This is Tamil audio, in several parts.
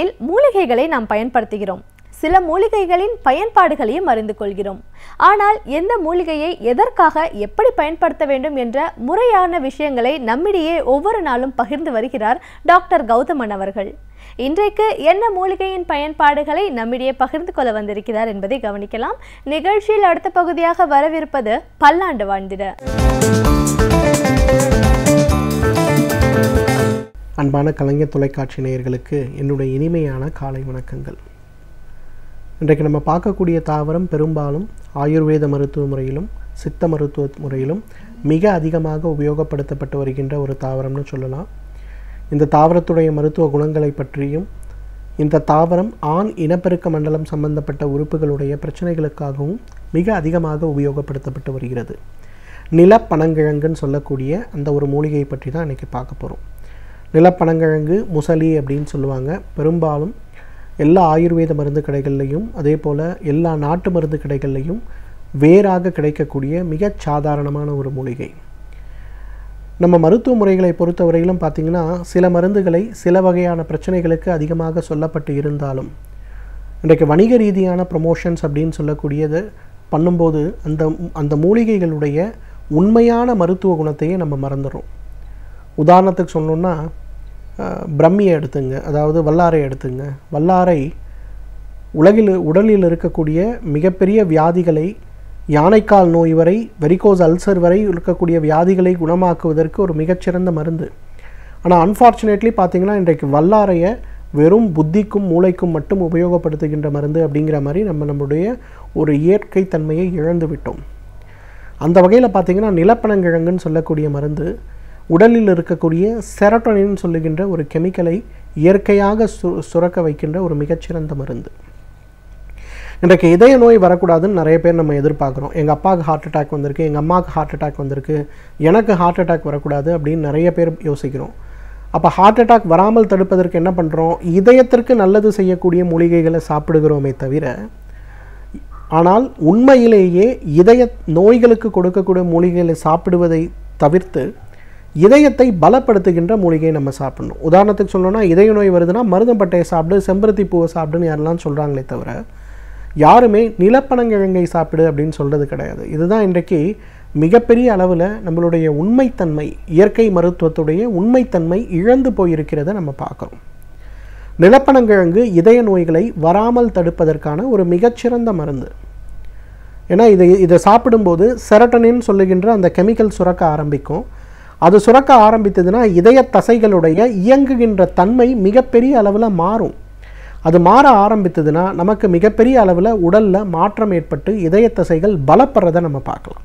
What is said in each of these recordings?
சமையலில் மூலிகைகளை நாம் பயன்படுத்துகிறோம். சில மூலிகைகளின் பயன்பாடுகளையும் அறிந்து கொள்கிறோம். ஆனால் எந்த மூலிகையை எதற்காக எப்படி பயன்படுத்த வேண்டும் என்ற முறையான விஷயங்களை நம்மிடையே ஒவ்வொரு நாளும் பகிர்ந்து வருகிறார் டாக்டர் கௌதமன் அவர்கள். இன்றைக்கு என்ன மூலிகையின் பயன்பாடுகளை நம்மிடையே பகிர்ந்து கொள்ள வந்திருக்கிறார் என்பதை கவனிக்கலாம். நிகழ்ச்சியில் அடுத்த பகுதியாக வரவிருப்பது பல்லாண்டு வாழ்ந்திட. அன்பான கலைஞர் தொலைக்காட்சி நேயர்களுக்கு என்னுடைய இனிமையான காலை வணக்கங்கள். இன்றைக்கு நம்ம பார்க்கக்கூடிய தாவரம் பெரும்பாலும் ஆயுர்வேத மருத்துவ முறையிலும் சித்த மருத்துவ முறையிலும் மிக அதிகமாக உபயோகப்படுத்தப்பட்டு வருகின்ற ஒரு தாவரம்னு சொல்லலாம். இந்த தாவரத்துடைய மருத்துவ குணங்களை பற்றியும் இந்த தாவரம் ஆண் இனப்பெருக்க மண்டலம் சம்பந்தப்பட்ட உறுப்புகளுடைய பிரச்சனைகளுக்காகவும் மிக அதிகமாக உபயோகப்படுத்தப்பட்டு வருகிறது. நிலப்பனங்கிழங்குன்னு சொல்லக்கூடிய அந்த ஒரு மூலிகையை பற்றி தான் இன்றைக்கி பார்க்க போகிறோம். நிலப்பனங்கிழங்கு முசலி அப்படின்னு சொல்லுவாங்க. பெரும்பாலும் எல்லா ஆயுர்வேத மருந்து கடைகள்லையும் அதே போல் எல்லா நாட்டு மருந்து கடைகள்லையும் வேறாக கிடைக்கக்கூடிய மிக சாதாரணமான ஒரு மூலிகை. நம்ம மருத்துவ முறைகளை பொறுத்தவரையிலும் பார்த்திங்கன்னா சில மருந்துகளை சில வகையான பிரச்சனைகளுக்கு அதிகமாக சொல்லப்பட்டு இருந்தாலும் இன்றைக்கு வணிக ரீதியான ப்ரொமோஷன்ஸ் அப்படின்னு சொல்லக்கூடியது பண்ணும்போது அந்த மூலிகைகளுடைய உண்மையான மருத்துவ குணத்தையே நம்ம மறந்துடுறோம். உதாரணத்துக்கு சொன்னோன்னா பிரம்மியை எடுத்துங்க, அதாவது வல்லாரை எடுத்துங்க. வல்லாரை உடலில் இருக்கக்கூடிய மிகப்பெரிய வியாதிகளை, யானைக்கால் நோய் வரை, வெரிகோஸ் அல்சர் வரை இருக்கக்கூடிய வியாதிகளை குணமாக்குவதற்கு ஒரு மிகச்சிறந்த மருந்து. ஆனால் அன்ஃபார்ச்சுனேட்லி பார்த்திங்கன்னா இன்றைக்கு வல்லாரையை வெறும் புத்திக்கும் மூளைக்கும் மட்டும் உபயோகப்படுத்துகின்ற மருந்து அப்படிங்கிற மாதிரி நம்மளுடைய ஒரு இயற்கை தன்மையை இழந்து விட்டோம். அந்த வகையில் பார்த்திங்கன்னா நிலப்பனங்கிழங்குன்னு சொல்லக்கூடிய மருந்து உடலில் இருக்கக்கூடிய செரோட்டோனின் சொல்லுகின்ற ஒரு கெமிக்கலை இயற்கையாக சுரக்க வைக்கின்ற ஒரு மிகச்சிறந்த மருந்து. இன்றைக்கு இதய நோய் வரக்கூடாதுன்னு நிறைய பேர் நம்ம எதிர்பார்க்குறோம். எங்கள் அப்பாவுக்கு ஹார்ட் அட்டாக் வந்திருக்கு, எங்கள் அம்மாவுக்கு ஹார்ட் அட்டாக் வந்திருக்கு, எனக்கு ஹார்ட் அட்டாக் வரக்கூடாது அப்படின்னு நிறைய பேர் யோசிக்கிறோம். அப்போ ஹார்ட் அட்டாக் வராமல் தடுப்பதற்கு என்ன பண்ணுறோம்? இதயத்திற்கு நல்லது செய்யக்கூடிய மூலிகைகளை சாப்பிடுகிறோமே தவிர, ஆனால் உண்மையிலேயே இதய நோய்களுக்கு கொடுக்கக்கூடிய மூலிகைகளை சாப்பிடுவதை தவிர்த்து இதயத்தை பலப்படுத்துகின்ற மூலிகையை நம்ம சாப்பிடணும். உதாரணத்துக்கு சொல்லணும்னா இதய நோய் வருதுன்னா மருதம்பட்டையை சாப்பிடு, செம்பருத்தி பூவை சாப்பிடுன்னு யாரெல்லாம் சொல்கிறாங்களே தவிர யாருமே நிலப்பனங்கிழங்கை சாப்பிடு அப்படின்னு சொல்கிறது கிடையாது. இதுதான் இன்றைக்கு மிகப்பெரிய அளவில் நம்மளுடைய உண்மைத்தன்மை, இயற்கை மருத்துவத்துடைய உண்மைத்தன்மை இழந்து போயிருக்கிறத நம்ம பார்க்குறோம். நிலப்பனங்கிழங்கு இதய நோய்களை வராமல் தடுப்பதற்கான ஒரு மிகச்சிறந்த மருந்து. ஏன்னா இதை சாப்பிடும்போது செரோட்டோனின் சொல்லுகின்ற அந்த கெமிக்கல் சுரக்க ஆரம்பிக்கும். அது சுரக்க ஆரம்பித்ததுன்னா இதய தசைகளுடைய இயங்குகின்ற தன்மை மிகப்பெரிய அளவில் மாறும். அது மாற ஆரம்பித்ததுன்னா நமக்கு மிகப்பெரிய அளவில் உடலில் மாற்றம் ஏற்பட்டு இதய தசைகள் பலப்படுறதை நம்ம பார்க்கலாம்.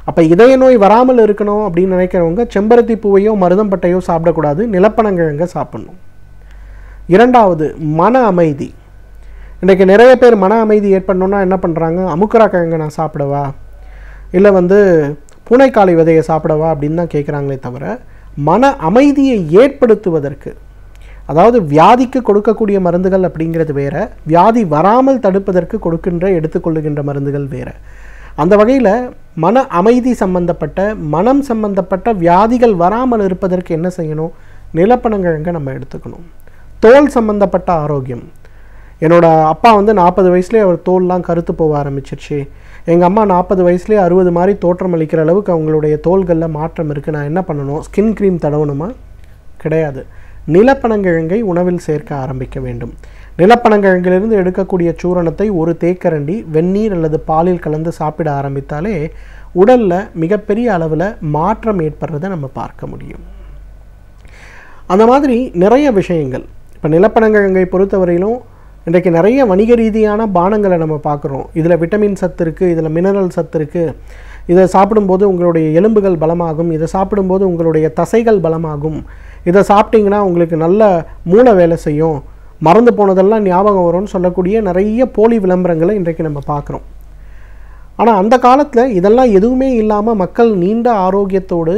அப்போ இதய நோய் வராமல் இருக்கணும் அப்படின்னு நினைக்கிறவங்க செம்பருத்தி பூவையோ மருதம்பட்டையோ சாப்பிடக்கூடாது, நிலப்பனங்கிழங்கை சாப்பிடணும். இரண்டாவது, மன அமைதி. இன்றைக்கு நிறைய பேர் மன அமைதி ஏற்படணுன்னா என்ன பண்ணுறாங்க? அமுக்கரா கிழங்கை நான் சாப்பிடவா, இல்லை பூனைக்காளி விதையை சாப்பிடவா அப்படின்னு தான் கேட்குறாங்களே தவிர மன அமைதியை ஏற்படுத்துவதற்கு, அதாவது வியாதிக்கு கொடுக்கக்கூடிய மருந்துகள் அப்படிங்கிறது வேறு, வியாதி வராமல் தடுப்பதற்கு எடுத்துக்கொள்ளுகின்ற மருந்துகள் வேறு. அந்த வகையில் மன அமைதி சம்பந்தப்பட்ட, மனம் சம்பந்தப்பட்ட வியாதிகள் வராமல் இருப்பதற்கு என்ன செய்யணும்? நிலப்பனங்கிழங்கை நம்ம எடுத்துக்கணும். தோல் சம்பந்தப்பட்ட ஆரோக்கியம். என்னோடய அப்பா 40 வயசுலேயே அவர் தோல்லாம் கருத்து போக ஆரம்பிச்சிருச்சு. எங்கள் அம்மா 40 வயசுலேயே 60 மாதிரி தோற்றம் அளிக்கிற அளவுக்கு அவங்களுடைய தோள்களில் மாற்றம் இருக்குது. நான் என்ன பண்ணணும்? ஸ்கின் க்ரீம் தடவணுமா? கிடையாது. நிலப்பனங்கிழங்கை உணவில் சேர்க்க ஆரம்பிக்க வேண்டும். நிலப்பனங்கிழங்கிலிருந்து எடுக்கக்கூடிய சூரணத்தை ஒரு தேக்கரண்டி வெந்நீர் அல்லது பாலில் கலந்து சாப்பிட ஆரம்பித்தாலே உடலில் மிகப்பெரிய அளவில் மாற்றம் ஏற்படுறதை நம்ம பார்க்க முடியும். அந்த மாதிரி நிறைய விஷயங்கள். இப்போ நிலப்பனங்கிழங்கை பொறுத்தவரையிலும் இன்றைக்கு நிறைய வணிக ரீதியான பானங்களை நம்ம பார்க்குறோம். இதில் விட்டமின் சத்து இருக்குது, இதில் மினரல் சத்து இருக்குது, இதை சாப்பிடும்போது உங்களுடைய எலும்புகள் பலமாகும், இதை சாப்பிடும்போது உங்களுடைய தசைகள் பலமாகும், இதை சாப்பிட்டிங்கன்னா உங்களுக்கு நல்ல மூளை வேலை செய்யும், மறந்து போனதெல்லாம் ஞாபகம் வரும்னு சொல்லக்கூடிய நிறைய போலி விளம்பரங்களை இன்றைக்கு நம்ம பார்க்குறோம். ஆனால் அந்த காலத்தில் இதெல்லாம் எதுவுமே இல்லாமல் மக்கள் நீண்ட ஆரோக்கியத்தோடு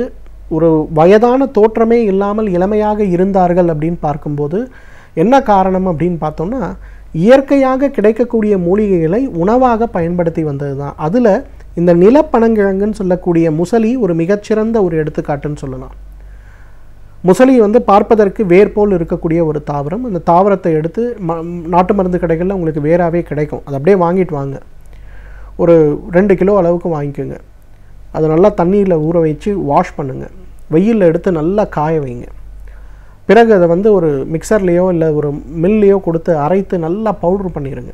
ஒரு வயதான தோற்றமே இல்லாமல் இளமையாக இருந்தார்கள் அப்படின்னு பார்க்கும்போது என்ன காரணம் அப்படின்னு பார்த்தோம்னா இயற்கையாக கிடைக்கக்கூடிய மூலிகைகளை உணவாக பயன்படுத்தி வந்தது தான். அதில் இந்த நிலப்பனங்கிழங்குன்னு சொல்லக்கூடிய முசலி ஒரு மிகச்சிறந்த ஒரு எடுத்துக்காட்டுன்னு சொல்லலாம். முசலி வந்து பார்ப்பதற்கு வேர் போல் இருக்கக்கூடிய ஒரு தாவரம். அந்த தாவரத்தை எடுத்து நாட்டு மருந்து கடைகளில் உங்களுக்கு வேறாகவே கிடைக்கும். அதை அப்படியே வாங்கிட்டு வாங்க, ஒரு 2 கிலோ அளவுக்கு வாங்கிக்கோங்க. அதை நல்லா தண்ணியில் ஊற வச்சு வாஷ் பண்ணுங்கள், வெயிலில் எடுத்து நல்லா காய வைங்க. பிறகு அதை வந்து ஒரு மிக்சர்லேயோ இல்லை ஒரு மில்லையோ கொடுத்து அரைத்து நல்லா பவுட்ரு பண்ணிடுங்க.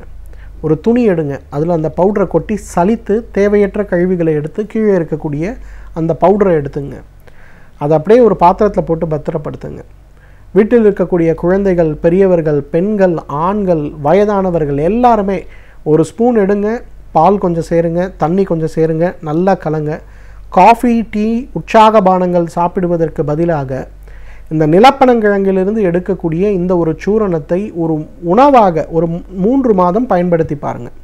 ஒரு துணி எடுங்க, அதில் அந்த பவுடரை கொட்டி சலித்து தேவையற்ற கழிவுகளை எடுத்து கீழே இருக்கக்கூடிய அந்த பவுடரை எடுத்துங்க. அதை அப்படியே ஒரு பாத்திரத்தில் போட்டு பத்திரப்படுத்துங்க. வீட்டில் இருக்கக்கூடிய குழந்தைகள், பெரியவர்கள், பெண்கள், ஆண்கள், வயதானவர்கள் எல்லாருமே ஒரு ஸ்பூன் எடுங்க, பால் கொஞ்சம் சேருங்க, தண்ணி கொஞ்சம் சேருங்க, நல்லா கலங்க. காஃபி, டீ, உற்சாக பானங்கள் சாப்பிடுவதற்கு பதிலாக இந்த நிலப்பனங்கிழங்கிலிருந்து எடுக்கக்கூடிய இந்த ஒரு சூரணத்தை ஒரு உணவாக ஒரு 3 மாதம் பயன்படுத்தி பாருங்கள்.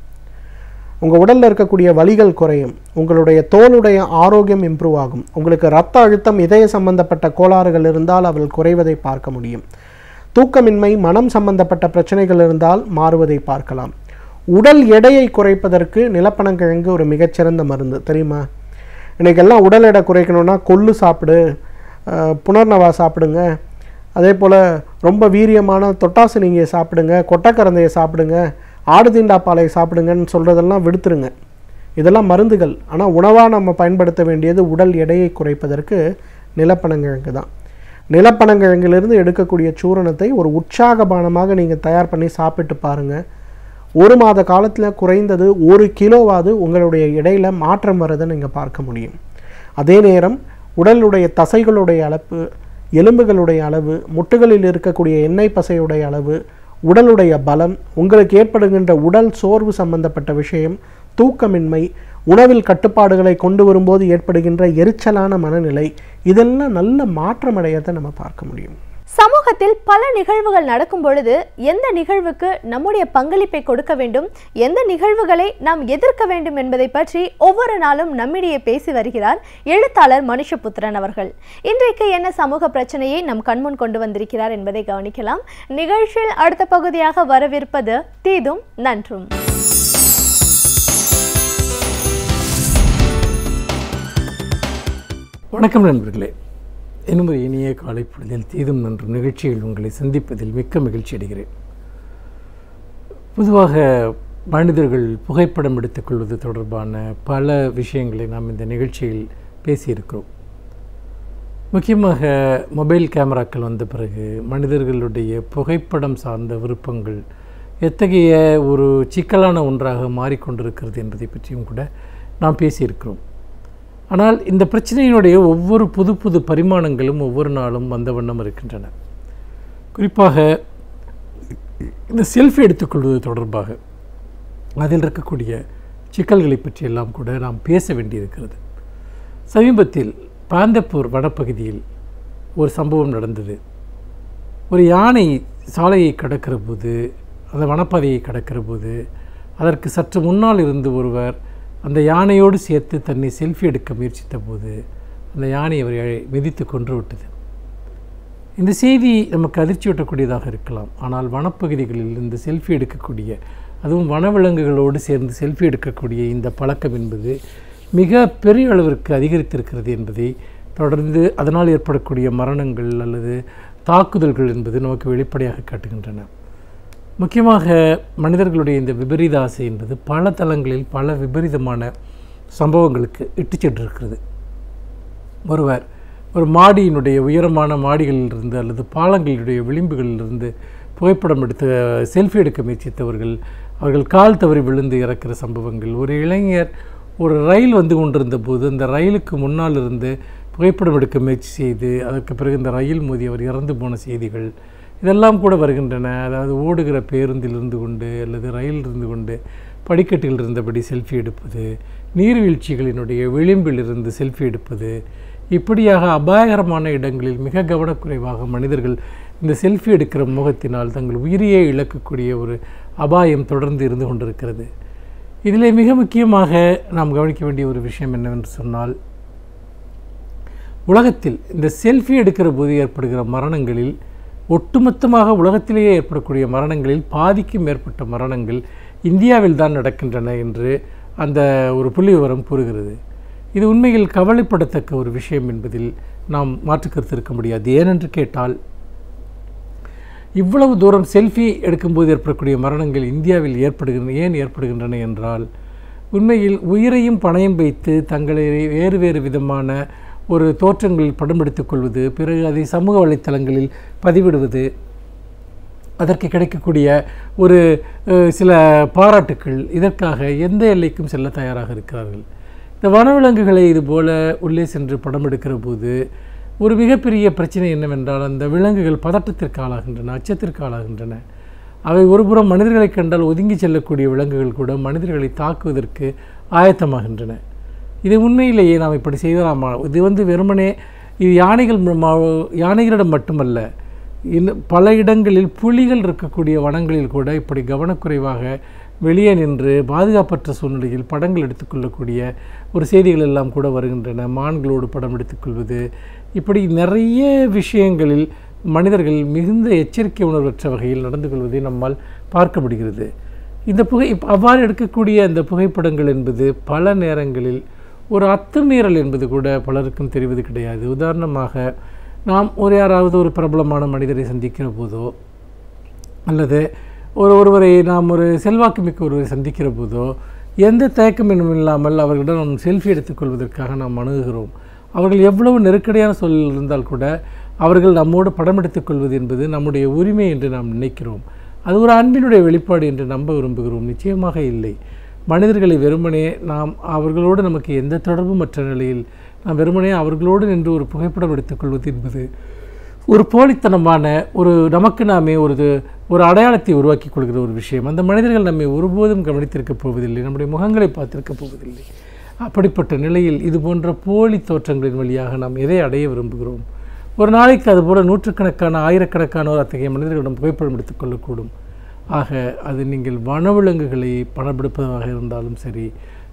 உங்கள் உடலில் இருக்கக்கூடிய வலிகள் குறையும், உங்களுடைய தோலுடைய ஆரோக்கியம் இம்ப்ரூவ் ஆகும், உங்களுக்கு இரத்த அழுத்தம், இதய சம்பந்தப்பட்ட கோளாறுகள் இருந்தால் அவள் குறைவதை பார்க்க முடியும், தூக்கமின்மை, மனம் சம்பந்தப்பட்ட பிரச்சனைகள் இருந்தால் மாறுவதை பார்க்கலாம். உடல் எடையை குறைப்பதற்கு நிலப்பனங்கிழங்கு ஒரு மிகச்சிறந்த மருந்து தெரியுமா? இன்றைக்கெல்லாம் உடல் எடை குறைக்கணும்னா கொள்ளு சாப்பிடு, புனர்னவா சாப்பிடுங்க, அதே போல் ரொம்ப வீரியமான தொட்டாசினிங்கியை சாப்பிடுங்க, கொட்டைக்கரந்தையை சாப்பிடுங்க, ஆடு தீண்டாப்பாலை சாப்பிடுங்கன்னு சொல்கிறதெல்லாம் விடுத்துருங்க. இதெல்லாம் மருந்துகள். ஆனால் உணவாக நம்ம பயன்படுத்த வேண்டியது உடல் எடையை குறைப்பதற்கு நிலப்பனங்கிழங்கு தான். நிலப்பனங்கிழங்கிலிருந்து எடுக்கக்கூடிய சூரணத்தை ஒரு உற்சாகபானமாக நீங்கள் தயார் பண்ணி சாப்பிட்டு பாருங்கள். 1 மாத காலத்தில் குறைந்தது 1 கிலோவாவது உங்களுடைய எடையில் மாற்றம் வரதை நீங்கள் பார்க்க முடியும். அதே நேரம் உடலுடைய தசைகளுடைய அளவு, எலும்புகளுடைய அளவு, முட்டுகளில் இருக்கக்கூடிய எண்ணெய் பசையுடைய அளவு, உடலுடைய பலம், உங்களுக்கு ஏற்படுகின்ற உடல் சோர்வு சம்பந்தப்பட்ட விஷயம், தூக்கமின்மை, உணவில் கட்டுப்பாடுகளை கொண்டு வரும்போது ஏற்படுகின்ற எரிச்சலான மனநிலை, இதெல்லாம் நல்ல மாற்றமடையத்தை நம்ம பார்க்க முடியும். சமூகத்தில் பல நிகழ்வுகள் நடக்கும் பொழுது எந்த நிகழ்வுக்கு நம்முடைய பங்களிப்பை கொடுக்க வேண்டும், எந்த நிகழ்வுகளை நாம் எதிர்க்க வேண்டும் என்பதை பற்றி ஒவ்வொரு நாளும் நம்மிடையே பேசி வருகிறார் எழுத்தாளர் மனுஷபுத்திரன் அவர்கள். இன்றைக்கு என்ன சமூக பிரச்சனையை நம் கண்முன் கொண்டு வந்திருக்கிறார் என்பதை கவனிக்கலாம். நிகழ்ச்சியில் அடுத்த பகுதியாக வரவிருப்பது தீதும் நன்றும். வணக்கம் நண்பர்களே. இன்னும் ஒரு இனிய காலை பொழுதில் தீதும் நன்றும் நிகழ்ச்சியில் உங்களை சந்திப்பதில் மிக்க மகிழ்ச்சி அடைகிறேன். பொதுவாக மனிதர்கள் புகைப்படம் எடுத்துக்கொள்வது தொடர்பான பல விஷயங்களை நாம் இந்த நிகழ்ச்சியில் பேசியிருக்கிறோம். முக்கியமாக மொபைல் கேமராக்கள் வந்த பிறகு மனிதர்களுடைய புகைப்படம் சார்ந்த விருப்பங்கள் எத்தகைய ஒரு சிக்கலான ஒன்றாக மாறிக்கொண்டிருக்கிறது என்பதை பற்றியும் கூட நாம் பேசியிருக்கிறோம். ஆனால் இந்த பிரச்சனையினுடைய ஒவ்வொரு புது புது பரிமாணங்களும் ஒவ்வொரு நாளும் வந்த வண்ணம் இருக்கின்றன. குறிப்பாக இந்த செல்ஃபி எடுத்துக்கொள்வது தொடர்பாக அதில் இருக்கக்கூடிய சிக்கல்களை பற்றியெல்லாம் கூட நாம் பேச வேண்டியிருக்கிறது. சமீபத்தில் பாந்தப்பூர் வனப்பகுதியில் ஒரு சம்பவம் நடந்தது. ஒரு யானை சாலையை கடக்கிற போது, அந்த வனப்பாதையை கடக்கிற போது, அதற்கு சற்று முன்னால் இருந்து ஒருவர் அந்த யானையோடு சேர்த்து தன்னை செல்ஃபி எடுக்க முயற்சித்த போது அந்த யானை அவரை மிதித்து கொன்று விட்டது. இந்த செய்தி நமக்கு அதிர்ச்சியூட்டக்கூடியதாக இருக்கலாம். ஆனால் வனப்பகுதிகளில் இந்த செல்ஃபி எடுக்கக்கூடிய, அதுவும் வனவிலங்குகளோடு சேர்ந்து செல்ஃபி எடுக்கக்கூடிய இந்த பழக்கம் என்பது மிக பெரிய அளவிற்கு அதிகரித்திருக்கிறது என்பதை தொடர்ந்து அதனால் ஏற்படக்கூடிய மரணங்கள் அல்லது தாக்குதல்கள் என்பது நமக்கு வெளிப்படையாக காட்டுகின்றன. முக்கியமாக மனிதர்களுடைய இந்த விபரீத ஆசை என்பது பல தளங்களில் பல விபரீதமான சம்பவங்களுக்கு இட்டு சென்றிருக்கிறது. ஒருவர் ஒரு மாடியினுடைய உயரமான மாடிகளிலிருந்து அல்லது பாலங்களினுடைய விளிம்புகளிலிருந்து புகைப்படம் எடுத்து செல்ஃபி எடுக்க முயற்சித்தவர்கள் அவர்கள் கால் தவறி விழுந்து இறக்கிற சம்பவங்கள். ஒரு இளைஞர் ஒரு ரயில் வந்து கொண்டிருந்த போது அந்த ரயிலுக்கு முன்னால் இருந்து புகைப்படம் எடுக்க முயற்சி செய்து அதற்கு பிறகு இந்த ரயில் மோதி அவர் இறந்து போன செய்திகள் இதெல்லாம் கூட வருகின்றன. அதாவது ஓடுகிற பேருந்தில் இருந்து கொண்டு அல்லது ரயில் இருந்து கொண்டு படிக்கட்டில் இருந்தபடி செல்ஃபி எடுப்பது, நீர்வீழ்ச்சிகளினுடைய விளிம்பில் இருந்து செல்ஃபி எடுப்பது, இப்படியாக அபாயகரமான இடங்களில் மிக கவனக்குறைவாக மனிதர்கள் இந்த செல்ஃபி எடுக்கிற முகத்தினால் தங்கள் உயிரையே இழக்கக்கூடிய ஒரு அபாயம் தொடர்ந்து இருந்து கொண்டிருக்கிறது. இதில் மிக முக்கியமாக நாம் கவனிக்க வேண்டிய ஒரு விஷயம் என்னவென்று சொன்னால், உலகத்தில் இந்த செல்ஃபி எடுக்கிற போது ஏற்படுகிற மரணங்களில் ஒட்டுமொத்தமாக உலகத்திலேயே ஏற்படக்கூடிய மரணங்களில் பாதிக்கும் மேற்பட்ட மரணங்கள் இந்தியாவில் தான் நடக்கின்றன என்று அந்த ஒரு புள்ளி விவரம் கூறுகிறது. இது உண்மையில் கவலைப்படத்தக்க ஒரு விஷயம் என்பதில் நாம் மாற்றுக்கருத்து இருக்க முடியாது. ஏனென்று கேட்டால், இவ்வளவு தூரம் செல்ஃபி எடுக்கும்போது ஏற்படக்கூடிய மரணங்கள் இந்தியாவில் ஏன் ஏற்படுகின்றன என்றால், உண்மையில் உயிரையும் பணயம் வைத்து தங்களை வேறு வேறு விதமான ஒரு தோற்றங்களில் படம் எடுத்துக் கொள்வது, பிறகு அதை சமூக வலைத்தளங்களில் பதிவிடுவது, அதற்கு கிடைக்கக்கூடிய ஒரு சில பாராட்டுக்கள், இதற்காக எந்த எல்லைக்கும் செல்ல தயாராக இருக்கிறார்கள். இந்த வனவிலங்குகளை இதுபோல் உள்ளே சென்று படம் எடுக்கிற போது ஒரு மிகப்பெரிய பிரச்சனை என்னவென்றால், அந்த விலங்குகள் பதட்டத்திற்கு ஆளாகின்றன, அச்சத்திற்கு ஆளாகின்றன. அவை ஒருபுறம் மனிதர்களை கண்டால் ஒதுங்கி செல்லக்கூடிய விலங்குகள் கூட மனிதர்களை தாக்குவதற்கு ஆயத்தமாகின்றன. இது உண்மையிலேயே நாம் இப்படி செய்யலாமா? இது வெறுமனே இது யானைகளிடம் மட்டுமல்ல, இன்னும் பல இடங்களில் புலிகள் இருக்கக்கூடிய வனங்களில் கூட இப்படி கவனக்குறைவாக வெளியே நின்று பாதுகாப்பற்ற சூழ்நிலையில் படங்கள் எடுத்துக்கொள்ளக்கூடிய ஒரு செய்திகள் எல்லாம் கூட வருகின்றன. மான்களோடு படம் எடுத்துக்கொள்வது, இப்படி நிறைய விஷயங்களில் மனிதர்கள் மிகுந்த எச்சரிக்கை உணர்வற்ற வகையில் நடந்து கொள்வதை நம்மால் பார்க்க முடிகிறது. இந்த அவ்வாறு எடுக்கக்கூடிய அந்த புகைப்படங்கள் என்பது பல நேரங்களில் ஒரு அத்துமீறல் என்பது கூட பலருக்கும் தெரிவது கிடையாது. உதாரணமாக, நாம் யாராவது ஒரு பிரபலமான மனிதரை சந்திக்கிற போதோ, அல்லது ஒருவரை நாம் ஒரு செல்வாக்கு மிக்க ஒருவரை சந்திக்கிற போதோ எந்த தயக்கமும் இல்லாமல் அவர்களிடம் நாம் செல்ஃபி எடுத்துக்கொள்வதற்காக நாம் அணுகுகிறோம். அவர்கள் எவ்வளவு நெருக்கடியான சூழலில் இருந்தால் கூட அவர்கள் நம்மோடு படம் எடுத்துக்கொள்வது என்பது நம்முடைய உரிமை என்று நாம் நினைக்கிறோம். அது ஒரு அன்பினுடைய வெளிப்பாடு என்று நம்ப விரும்புகிறோம். நிச்சயமாக இல்லை. மனிதர்களை வெறுமனே நாம் அவர்களோடு நமக்கு எந்த தொடர்பும் மற்ற நிலையில் நாம் வெறுமனே அவர்களோடு நின்று ஒரு புகைப்படம் எடுத்துக்கொள்வது என்பது ஒரு போலித்தனமான நமக்கு நாமே ஒரு அடையாளத்தை உருவாக்கி கொள்கிற ஒரு விஷயம். அந்த மனிதர்கள் நம்மை ஒருபோதும் கவனித்திருக்கப் போவதில்லை, நம்முடைய முகங்களை பார்த்திருக்கப் போவதில்லை. அப்படிப்பட்ட நிலையில் இது போன்ற போலி தோற்றங்களின் வழியாக நாம் எதை அடைய விரும்புகிறோம்? ஒரு நாளைக்கு அதுபோல் நூற்றுக்கணக்கான ஆயிரக்கணக்கானோர் அத்தகைய மனிதர்களிடம் புகைப்படம் எடுத்துக்கொள்ளக்கூடும். ஆக அது நீங்கள் வனவிலங்குகளை படம் எடுப்பதாக இருந்தாலும் சரி,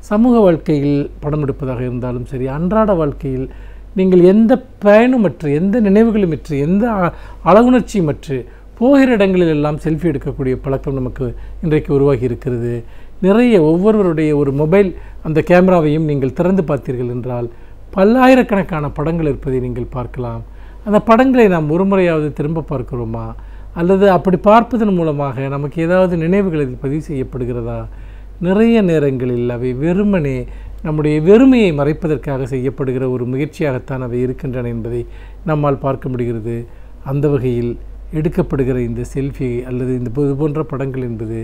சமூக வாழ்க்கையில் படம் எடுப்பதாக இருந்தாலும் சரி, அன்றாட வாழ்க்கையில் நீங்கள் எந்த பயனுமற்று, எந்த நினைவுகளுமற்று, எந்த அழகுணர்ச்சியுமற்று போகிற இடங்களில் எல்லாம் செல்ஃபி எடுக்கக்கூடிய பழக்கம் நமக்கு இன்றைக்கு உருவாகி இருக்கிறது. நிறைய ஒவ்வொருவருடைய ஒரு மொபைல் அந்த கேமராவையும் நீங்கள் திறந்து பார்த்தீர்கள் என்றால் பல்லாயிரக்கணக்கான படங்கள் இருப்பதை நீங்கள் பார்க்கலாம். அந்த படங்களை நாம் ஒரு முறையாவது திரும்ப பார்க்கிறோமா? அல்லது அப்படி பார்ப்பதன் மூலமாக நமக்கு ஏதாவது நினைவுகள் இதில் பதிவு செய்யப்படுகிறதா? நிறைய நேரங்களில் அவை வெறுமனே நம்முடைய வெறுமையை மறைப்பதற்காக செய்யப்படுகிற ஒரு முயற்சியாகத்தான் அவை இருக்கின்றன என்பதை நம்மால் பார்க்க முடிகிறது. அந்த வகையில் எடுக்கப்படுகிற இந்த செல்ஃபி அல்லது இது போன்ற படங்கள் என்பது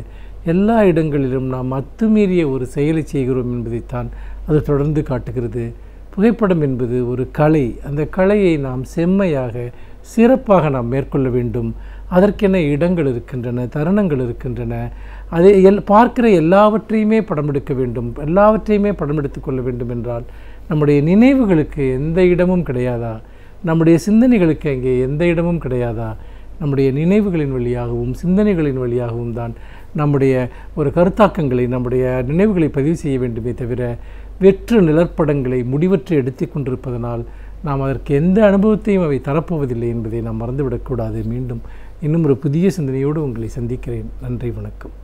எல்லா இடங்களிலும் நாம் அத்துமீறிய ஒரு செயலை செய்கிறோம் என்பதைத்தான் அது தொடர்ந்து காட்டுகிறது. புகைப்படம் என்பது ஒரு கலை. அந்த கலையை நாம் செம்மையாக சிறப்பாக நாம் மேற்கொள்ள வேண்டும். அதற்கென இடங்கள் இருக்கின்றன, தருணங்கள் இருக்கின்றன. அதை பார்க்கிற எல்லாவற்றையுமே படம் எடுக்க வேண்டும், எல்லாவற்றையுமே படம் எடுத்துக்கொள்ள வேண்டும் என்றால் நம்முடைய நினைவுகளுக்கு எந்த இடமும் கிடையாதா? நம்முடைய சிந்தனைகளுக்கு அங்கே எந்த இடமும் கிடையாதா? நம்முடைய நினைவுகளின் வழியாகவும் சிந்தனைகளின் வழியாகவும் தான் நம்முடைய ஒரு கருத்தாக்கங்களை, நம்முடைய நினைவுகளை பதிவு செய்ய வேண்டுமே தவிர வெற்று நிழற்படங்களை முடிவற்று எடுத்து கொண்டிருப்பதனால் நாம் அதற்கு எந்த அனுபவத்தையும் அவை தரப்போவதில்லை என்பதை நாம் மறந்துவிடக்கூடாது. மீண்டும் இன்னும் ஒரு புதிய சிந்தனையோடு உங்களை சந்திக்கிறேன். நன்றி, வணக்கம்.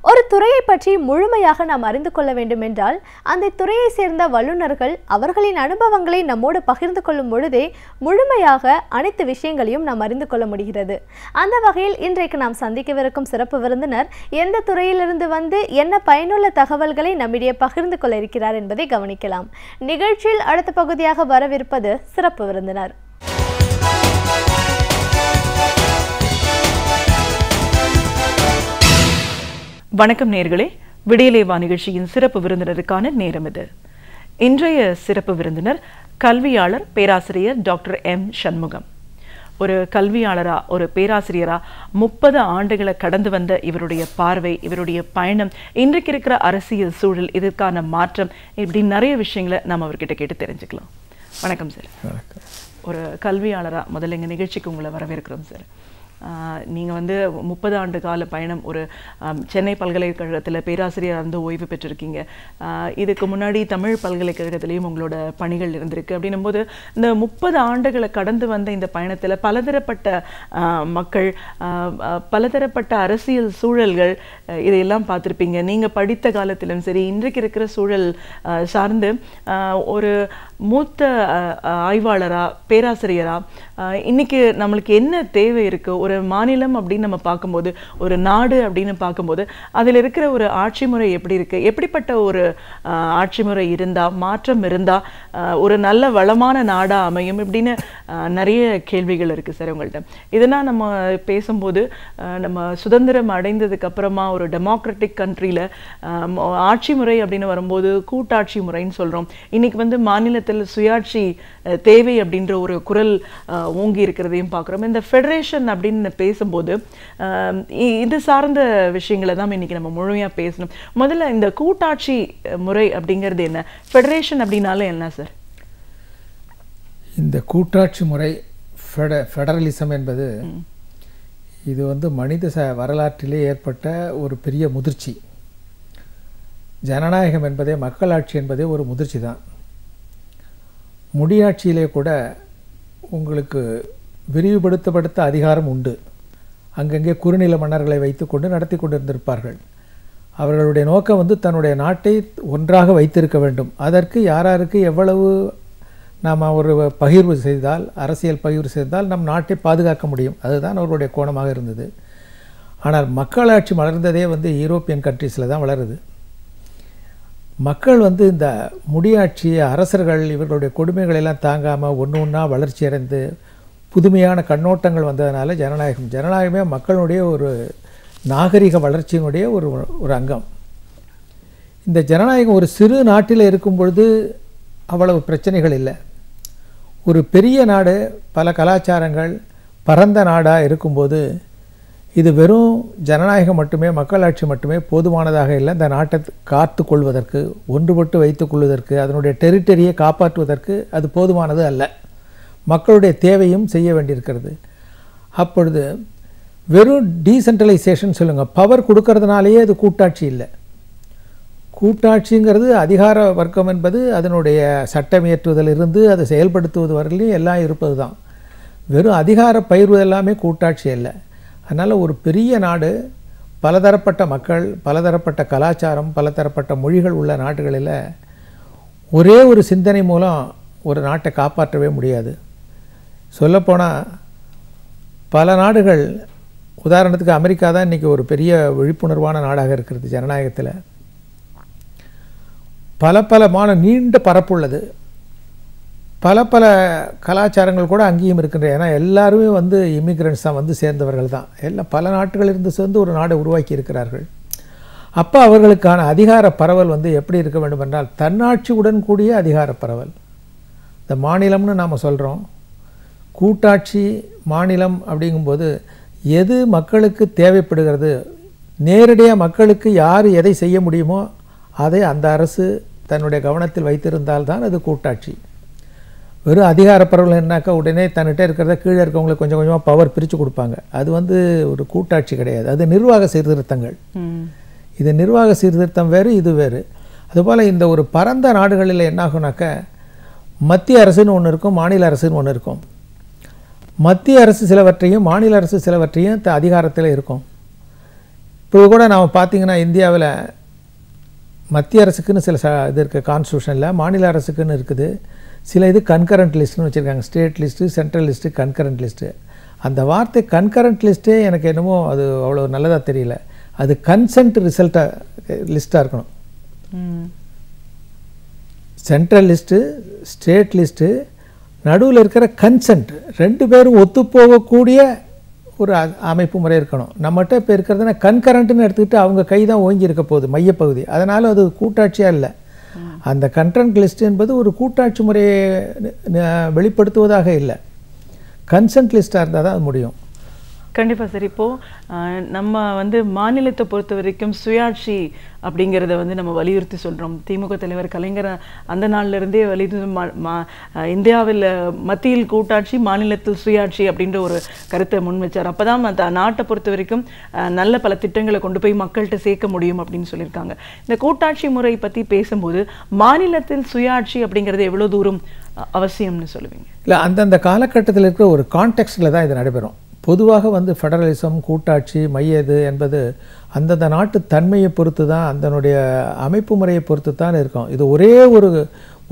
ஒரு துறையை பற்றி முழுமையாக நாம் அறிந்து கொள்ள வேண்டும் என்றால் அந்த துறையை சேர்ந்த வல்லுநர்கள் அவர்களின் அனுபவங்களை நம்மோடு பகிர்ந்து கொள்ளும் பொழுதே முழுமையாக அனைத்து விஷயங்களையும் நாம் அறிந்து கொள்ள முடிகிறது. அந்த வகையில் இன்றைக்கு நாம் சந்திக்கவிருக்கும் சிறப்பு விருந்தினர் எந்த துறையிலிருந்து வந்து என்ன பயனுள்ள தகவல்களை நம்மிடையே பகிர்ந்து கொள்ள இருக்கிறார் என்பதை கவனிக்கலாம். நிகழ்ச்சியில் அடுத்த பகுதியாக வரவிருப்பது சிறப்பு விருந்தினர். வணக்கம் நேயர்களே, விடியலேவா நிகழ்ச்சியின் சிறப்பு விருந்தினருக்கான நேரம் இது. இன்றைய சிறப்பு விருந்தினர் கல்வியாளர் பேராசிரியர் டாக்டர் எம் சண்முகம். ஒரு கல்வியாளரா, ஒரு பேராசிரியரா 30 ஆண்டுகளை கடந்து வந்த இவருடைய பார்வை, இவருடைய பயணம், இன்றைக்கு இருக்கிற அரசியல் சூழல், இதற்கான மாற்றம், இப்படி நிறைய விஷயங்களை நாம் அவர்கிட்ட கேட்டு தெரிஞ்சுக்கலாம். வணக்கம் சார். வணக்கம். ஒரு கல்வியாளரா முதல்ல எங்கள் நிகழ்ச்சிக்கு உங்களை வரவேற்கிறோம் சார். நீங்கள் வந்து 30 ஆண்டு கால பயணம் ஒரு சென்னை பல்கலைக்கழகத்தில் பேராசிரியர் வந்து ஓய்வு பெற்றிருக்கீங்க. இதுக்கு முன்னாடி தமிழ் பல்கலைக்கழகத்திலையும் உங்களோட பணிகள் இருந்திருக்கு. அப்படின்னும் போது இந்த 30 ஆண்டுகளை கடந்து வந்த இந்த பயணத்தில் பலதரப்பட்ட மக்கள், பலதரப்பட்ட அரசியல் சூழல்கள் இதையெல்லாம் பார்த்துருப்பீங்க. நீங்கள் படித்த காலத்திலும் சரி, இன்றைக்கு இருக்கிற சூழல் சார்ந்து ஒரு மூத்த ஆய்வாளரா, பேராசிரியரா இன்னைக்கு நம்மளுக்கு என்ன தேவை இருக்கு? ஒரு மாநிலம் அப்படின்னு நம்ம பார்க்கும்போது, ஒரு நாடு அப்படின்னு பார்க்கும்போது அதில் இருக்கிற ஒரு ஆட்சி முறை எப்படி இருக்கு, எப்படிப்பட்ட ஒரு ஆட்சி முறை இருந்தா, மாற்றம் இருந்தா ஒரு நல்ல வளமான நாடா அமையும் இப்படின்னு நிறைய கேள்விகள் இருக்கு சார் உங்கள்கிட்ட. இதெல்லாம் நம்ம பேசும்போது நம்ம சுதந்திரம் அடைந்ததுக்கு அப்புறமா ஒரு டெமோக்ராட்டிக் கண்ட்ரியில் ஆட்சி முறை அப்படின்னு வரும்போது கூட்டாட்சி முறைன்னு சொல்றோம். இன்னைக்கு வந்து மாநிலத்தில் சுயாட்சி தேவை அப்படின்ற ஒரு குரல் ஓங்கி இருக்கிறதையும் பார்க்குறோம். இந்த ஃபெடரேஷன் அப்படின்னு பேசும்போது இது சார்ந்த விஷயங்களை தான் இன்னைக்கு நம்ம முழுமையாக பேசணும். முதல்ல இந்த கூட்டாட்சி முறை அப்படிங்கிறது என்ன, ஃபெடரேஷன் அப்படின்னாலே என்ன சார்? இந்த கூட்டாட்சி முறை ஃபெடரலிசம் என்பது இது வந்து மனித வரலாற்றிலே ஏற்பட்ட ஒரு பெரிய முதிர்ச்சி. ஜனநாயகம் என்பதே, மக்களாட்சி என்பதே ஒரு முதிர்ச்சி தான். முடியாட்சியிலே கூட உங்களுக்கு விரிவுபடுத்தப்பட்ட அதிகாரம் உண்டு. அங்கங்கே குறுநில மன்னர்களை வைத்துக்கொண்டு நடத்தி கொண்டிருந்திருப்பார்கள். அவர்களுடைய நோக்கம் வந்து தன்னுடைய நாட்டை ஒன்றாக வைத்திருக்க வேண்டும். அதற்கு யாராருக்கு எவ்வளவு நாம் ஒரு பகிர்வு செய்தால், அரசியல் பகிர்வு செய்தால் நம் நாட்டை பாதுகாக்க முடியும், அதுதான் அவர்களுடைய கோணமாக இருந்தது. ஆனால் மக்களாட்சி வளர்ந்ததே வந்து யூரோப்பியன் கண்ட்ரீஸில் தான் வளருது. மக்கள் வந்து இந்த முடியாட்சி, அரசர்கள் இவர்களுடைய கொடுமைகளெல்லாம் தாங்காமல் ஒன்று ஒன்றா வளர்ச்சி அடைந்து புதுமையான கண்ணோட்டங்கள் வந்ததுனால ஜனநாயகமே மக்களுடைய ஒரு நாகரிக வளர்ச்சியினுடைய ஒரு அங்கம். இந்த ஜனநாயகம் ஒரு சிறு நாட்டில் இருக்கும் பொழுது அவ்வளவு பிரச்சனைகள் இல்லை. ஒரு பெரிய நாடு, பல கலாச்சாரங்கள், பரந்த நாடாக இருக்கும்போது இது வெறும் ஜனநாயகம் மட்டுமே, மக்களாட்சி மட்டுமே போதுமானதாக இல்லை. இந்த நாட்டை காத்து கொள்வதற்கு, ஒன்றுபட்டு வைத்துக் கொள்வதற்கு, அதனுடைய டெரிட்டரியை காப்பாற்றுவதற்கு அது போதுமானது அல்ல. மக்களுடைய தேவையும் செய்ய வேண்டியிருக்கிறது. அப்பொழுது வெறும் டீசென்ட்ரலைசேஷன் சொல்லுங்கள், பவர் கொடுக்கறதுனாலேயே அது கூட்டாட்சி இல்லை. கூட்டாட்சிங்கிறது அதிகார வர்க்கம் என்பது அதனுடைய சட்டம் இயற்றுவதிலிருந்து அதை செயல்படுத்துவது வரையிலையும் எல்லாம் இருப்பது தான். வெறும் அதிகார பயிர்வு எல்லாமே கூட்டாட்சி இல்லை. அதனால் ஒரு பெரிய நாடு, பலதரப்பட்ட மக்கள், பலதரப்பட்ட கலாச்சாரம், பலதரப்பட்ட மொழிகள் உள்ள நாடுகளில் ஒரே ஒரு சிந்தனை மூலம் ஒரு நாட்டை காப்பாற்றவே முடியாது. சொல்லப்போனால் பல நாடுகள், உதாரணத்துக்கு அமெரிக்கா தான் இன்றைக்கி ஒரு பெரிய விழிப்புணர்வான நாடாக இருக்கிறது. ஜனநாயகத்தில் பல நீண்ட பரப்புள்ளது. பல கலாச்சாரங்கள் கூட அங்கேயும் இருக்கின்றன. ஏன்னா எல்லாருமே வந்து இமிக்ரெண்ட்ஸ் தான், வந்து சேர்ந்தவர்கள் தான். எல்லாம் பல நாடுகளிலிருந்து சேர்ந்து ஒரு நாடை உருவாக்கி இருக்கிறார்கள். அப்போ அவர்களுக்கான அதிகார பரவல் வந்து எப்படி இருக்க வேண்டும் என்றால் தன்னாட்சியுடன் கூடிய அதிகார பரவல். இந்த மாநிலம்னு நாம் சொல்கிறோம், கூட்டாட்சி மாநிலம் அப்படிங்கும்போது எது மக்களுக்கு தேவைப்படுகிறது, நேரடியாக மக்களுக்கு யார் எதை செய்ய முடியுமோ அதை அந்த அரசு தன்னுடைய கவனத்தில் வைத்திருந்தால்தான் அது கூட்டாட்சி. வெறும் அதிகார பரவல் என்னாக்கா உடனே தன்னிட்ட இருக்கிறத கீழே இருக்கவங்களுக்கு கொஞ்சம் கொஞ்சமாக பவர் பிரித்து கொடுப்பாங்க. அது வந்து ஒரு கூட்டாட்சி கிடையாது, அது நிர்வாக சீர்திருத்தங்கள். இது நிர்வாக சீர்திருத்தம் வேறு, இது வேறு. அதுபோல் இந்த ஒரு பரந்த நாடுகளில் என்னாகுனாக்க மத்திய அரசுன்னு ஒன்று இருக்கும், மாநில அரசுன்னு ஒன்று இருக்கும். மத்திய அரசு சிலவற்றையும் மாநில அரசு சிலவற்றையும் அதிகாரத்தில் இருக்கும். இப்போ கூட நாம் பார்த்திங்கன்னா இந்தியாவில் மத்திய அரசுக்குன்னு சில இது இருக்குது கான்ஸ்டியூஷனில், மாநில அரசுக்குன்னு இருக்குது. சில இது கன்கரண்ட் லிஸ்ட்டுன்னு வச்சுருக்காங்க, state list, central list, concurrent list. அந்த வார்த்தை கன்கரண்ட் லிஸ்ட்டே எனக்கு என்னமோ அது அவ்வளோ நல்லதாக தெரியல. அது கன்சென்ட் ரிசல்ட்டாக லிஸ்ட்டாக இருக்கணும். சென்ட்ரல் லிஸ்ட்டு, ஸ்டேட் லிஸ்ட்டு, நடுவில் இருக்கிற கன்சென்ட், ரெண்டு பேரும் ஒத்துப்போகக்கூடிய ஒரு அமைப்பு முறை இருக்கணும். நம்மகிட்ட இப்போ இருக்கிறதுனா கன்கரண்ட்னு எடுத்துக்கிட்டு அவங்க கை தான் ஓங்கி இருக்க போகுது மையப்பகுதி. அதனால் அது கூட்டாட்சியாக இல்லை. அந்த கன்கரண்ட் லிஸ்ட் என்பது ஒரு கூட்டாட்சி முறையை வெளிப்படுத்துவதாக இல்லை, கன்சென்ட் லிஸ்ட்டாக இருந்தால் தான் அது முடியும். கண்டிப்பா சார். இப்போ நம்ம வந்து மாநிலத்தை பொறுத்த வரைக்கும் சுயாட்சி அப்படிங்கிறத வந்து நம்ம வலியுறுத்தி சொல்றோம். திமுக தலைவர் கலைஞர் அந்த நாள்ல இருந்தே இந்தியாவில் மத்தியில் கூட்டாட்சி, மாநிலத்தில் சுயாட்சி அப்படின்ற ஒரு கருத்தை முன் வச்சார். அப்பதான் நாட்டை பொறுத்த வரைக்கும் நல்ல பல திட்டங்களை கொண்டு போய் மக்கள்கிட்ட சேர்க்க முடியும் அப்படின்னு சொல்லியிருக்காங்க. இந்த கூட்டாட்சி முறை பத்தி பேசும்போது மாநிலத்தில் சுயாட்சி அப்படிங்கிறது எவ்வளவு தூரம் அவசியம்னு சொல்லுவீங்க? இல்லை, அந்தந்த காலகட்டத்தில் இருக்கிற ஒரு கான்டெக்ஸ்டில் தான் இது நடைபெறும். பொதுவாக வந்து ஃபெடரலிசம், கூட்டாட்சி, மையது என்பது அந்தந்த நாட்டு தன்மையை பொறுத்து தான், அதனுடைய அமைப்பு முறையை பொறுத்து தான் இருக்கும். இது ஒரே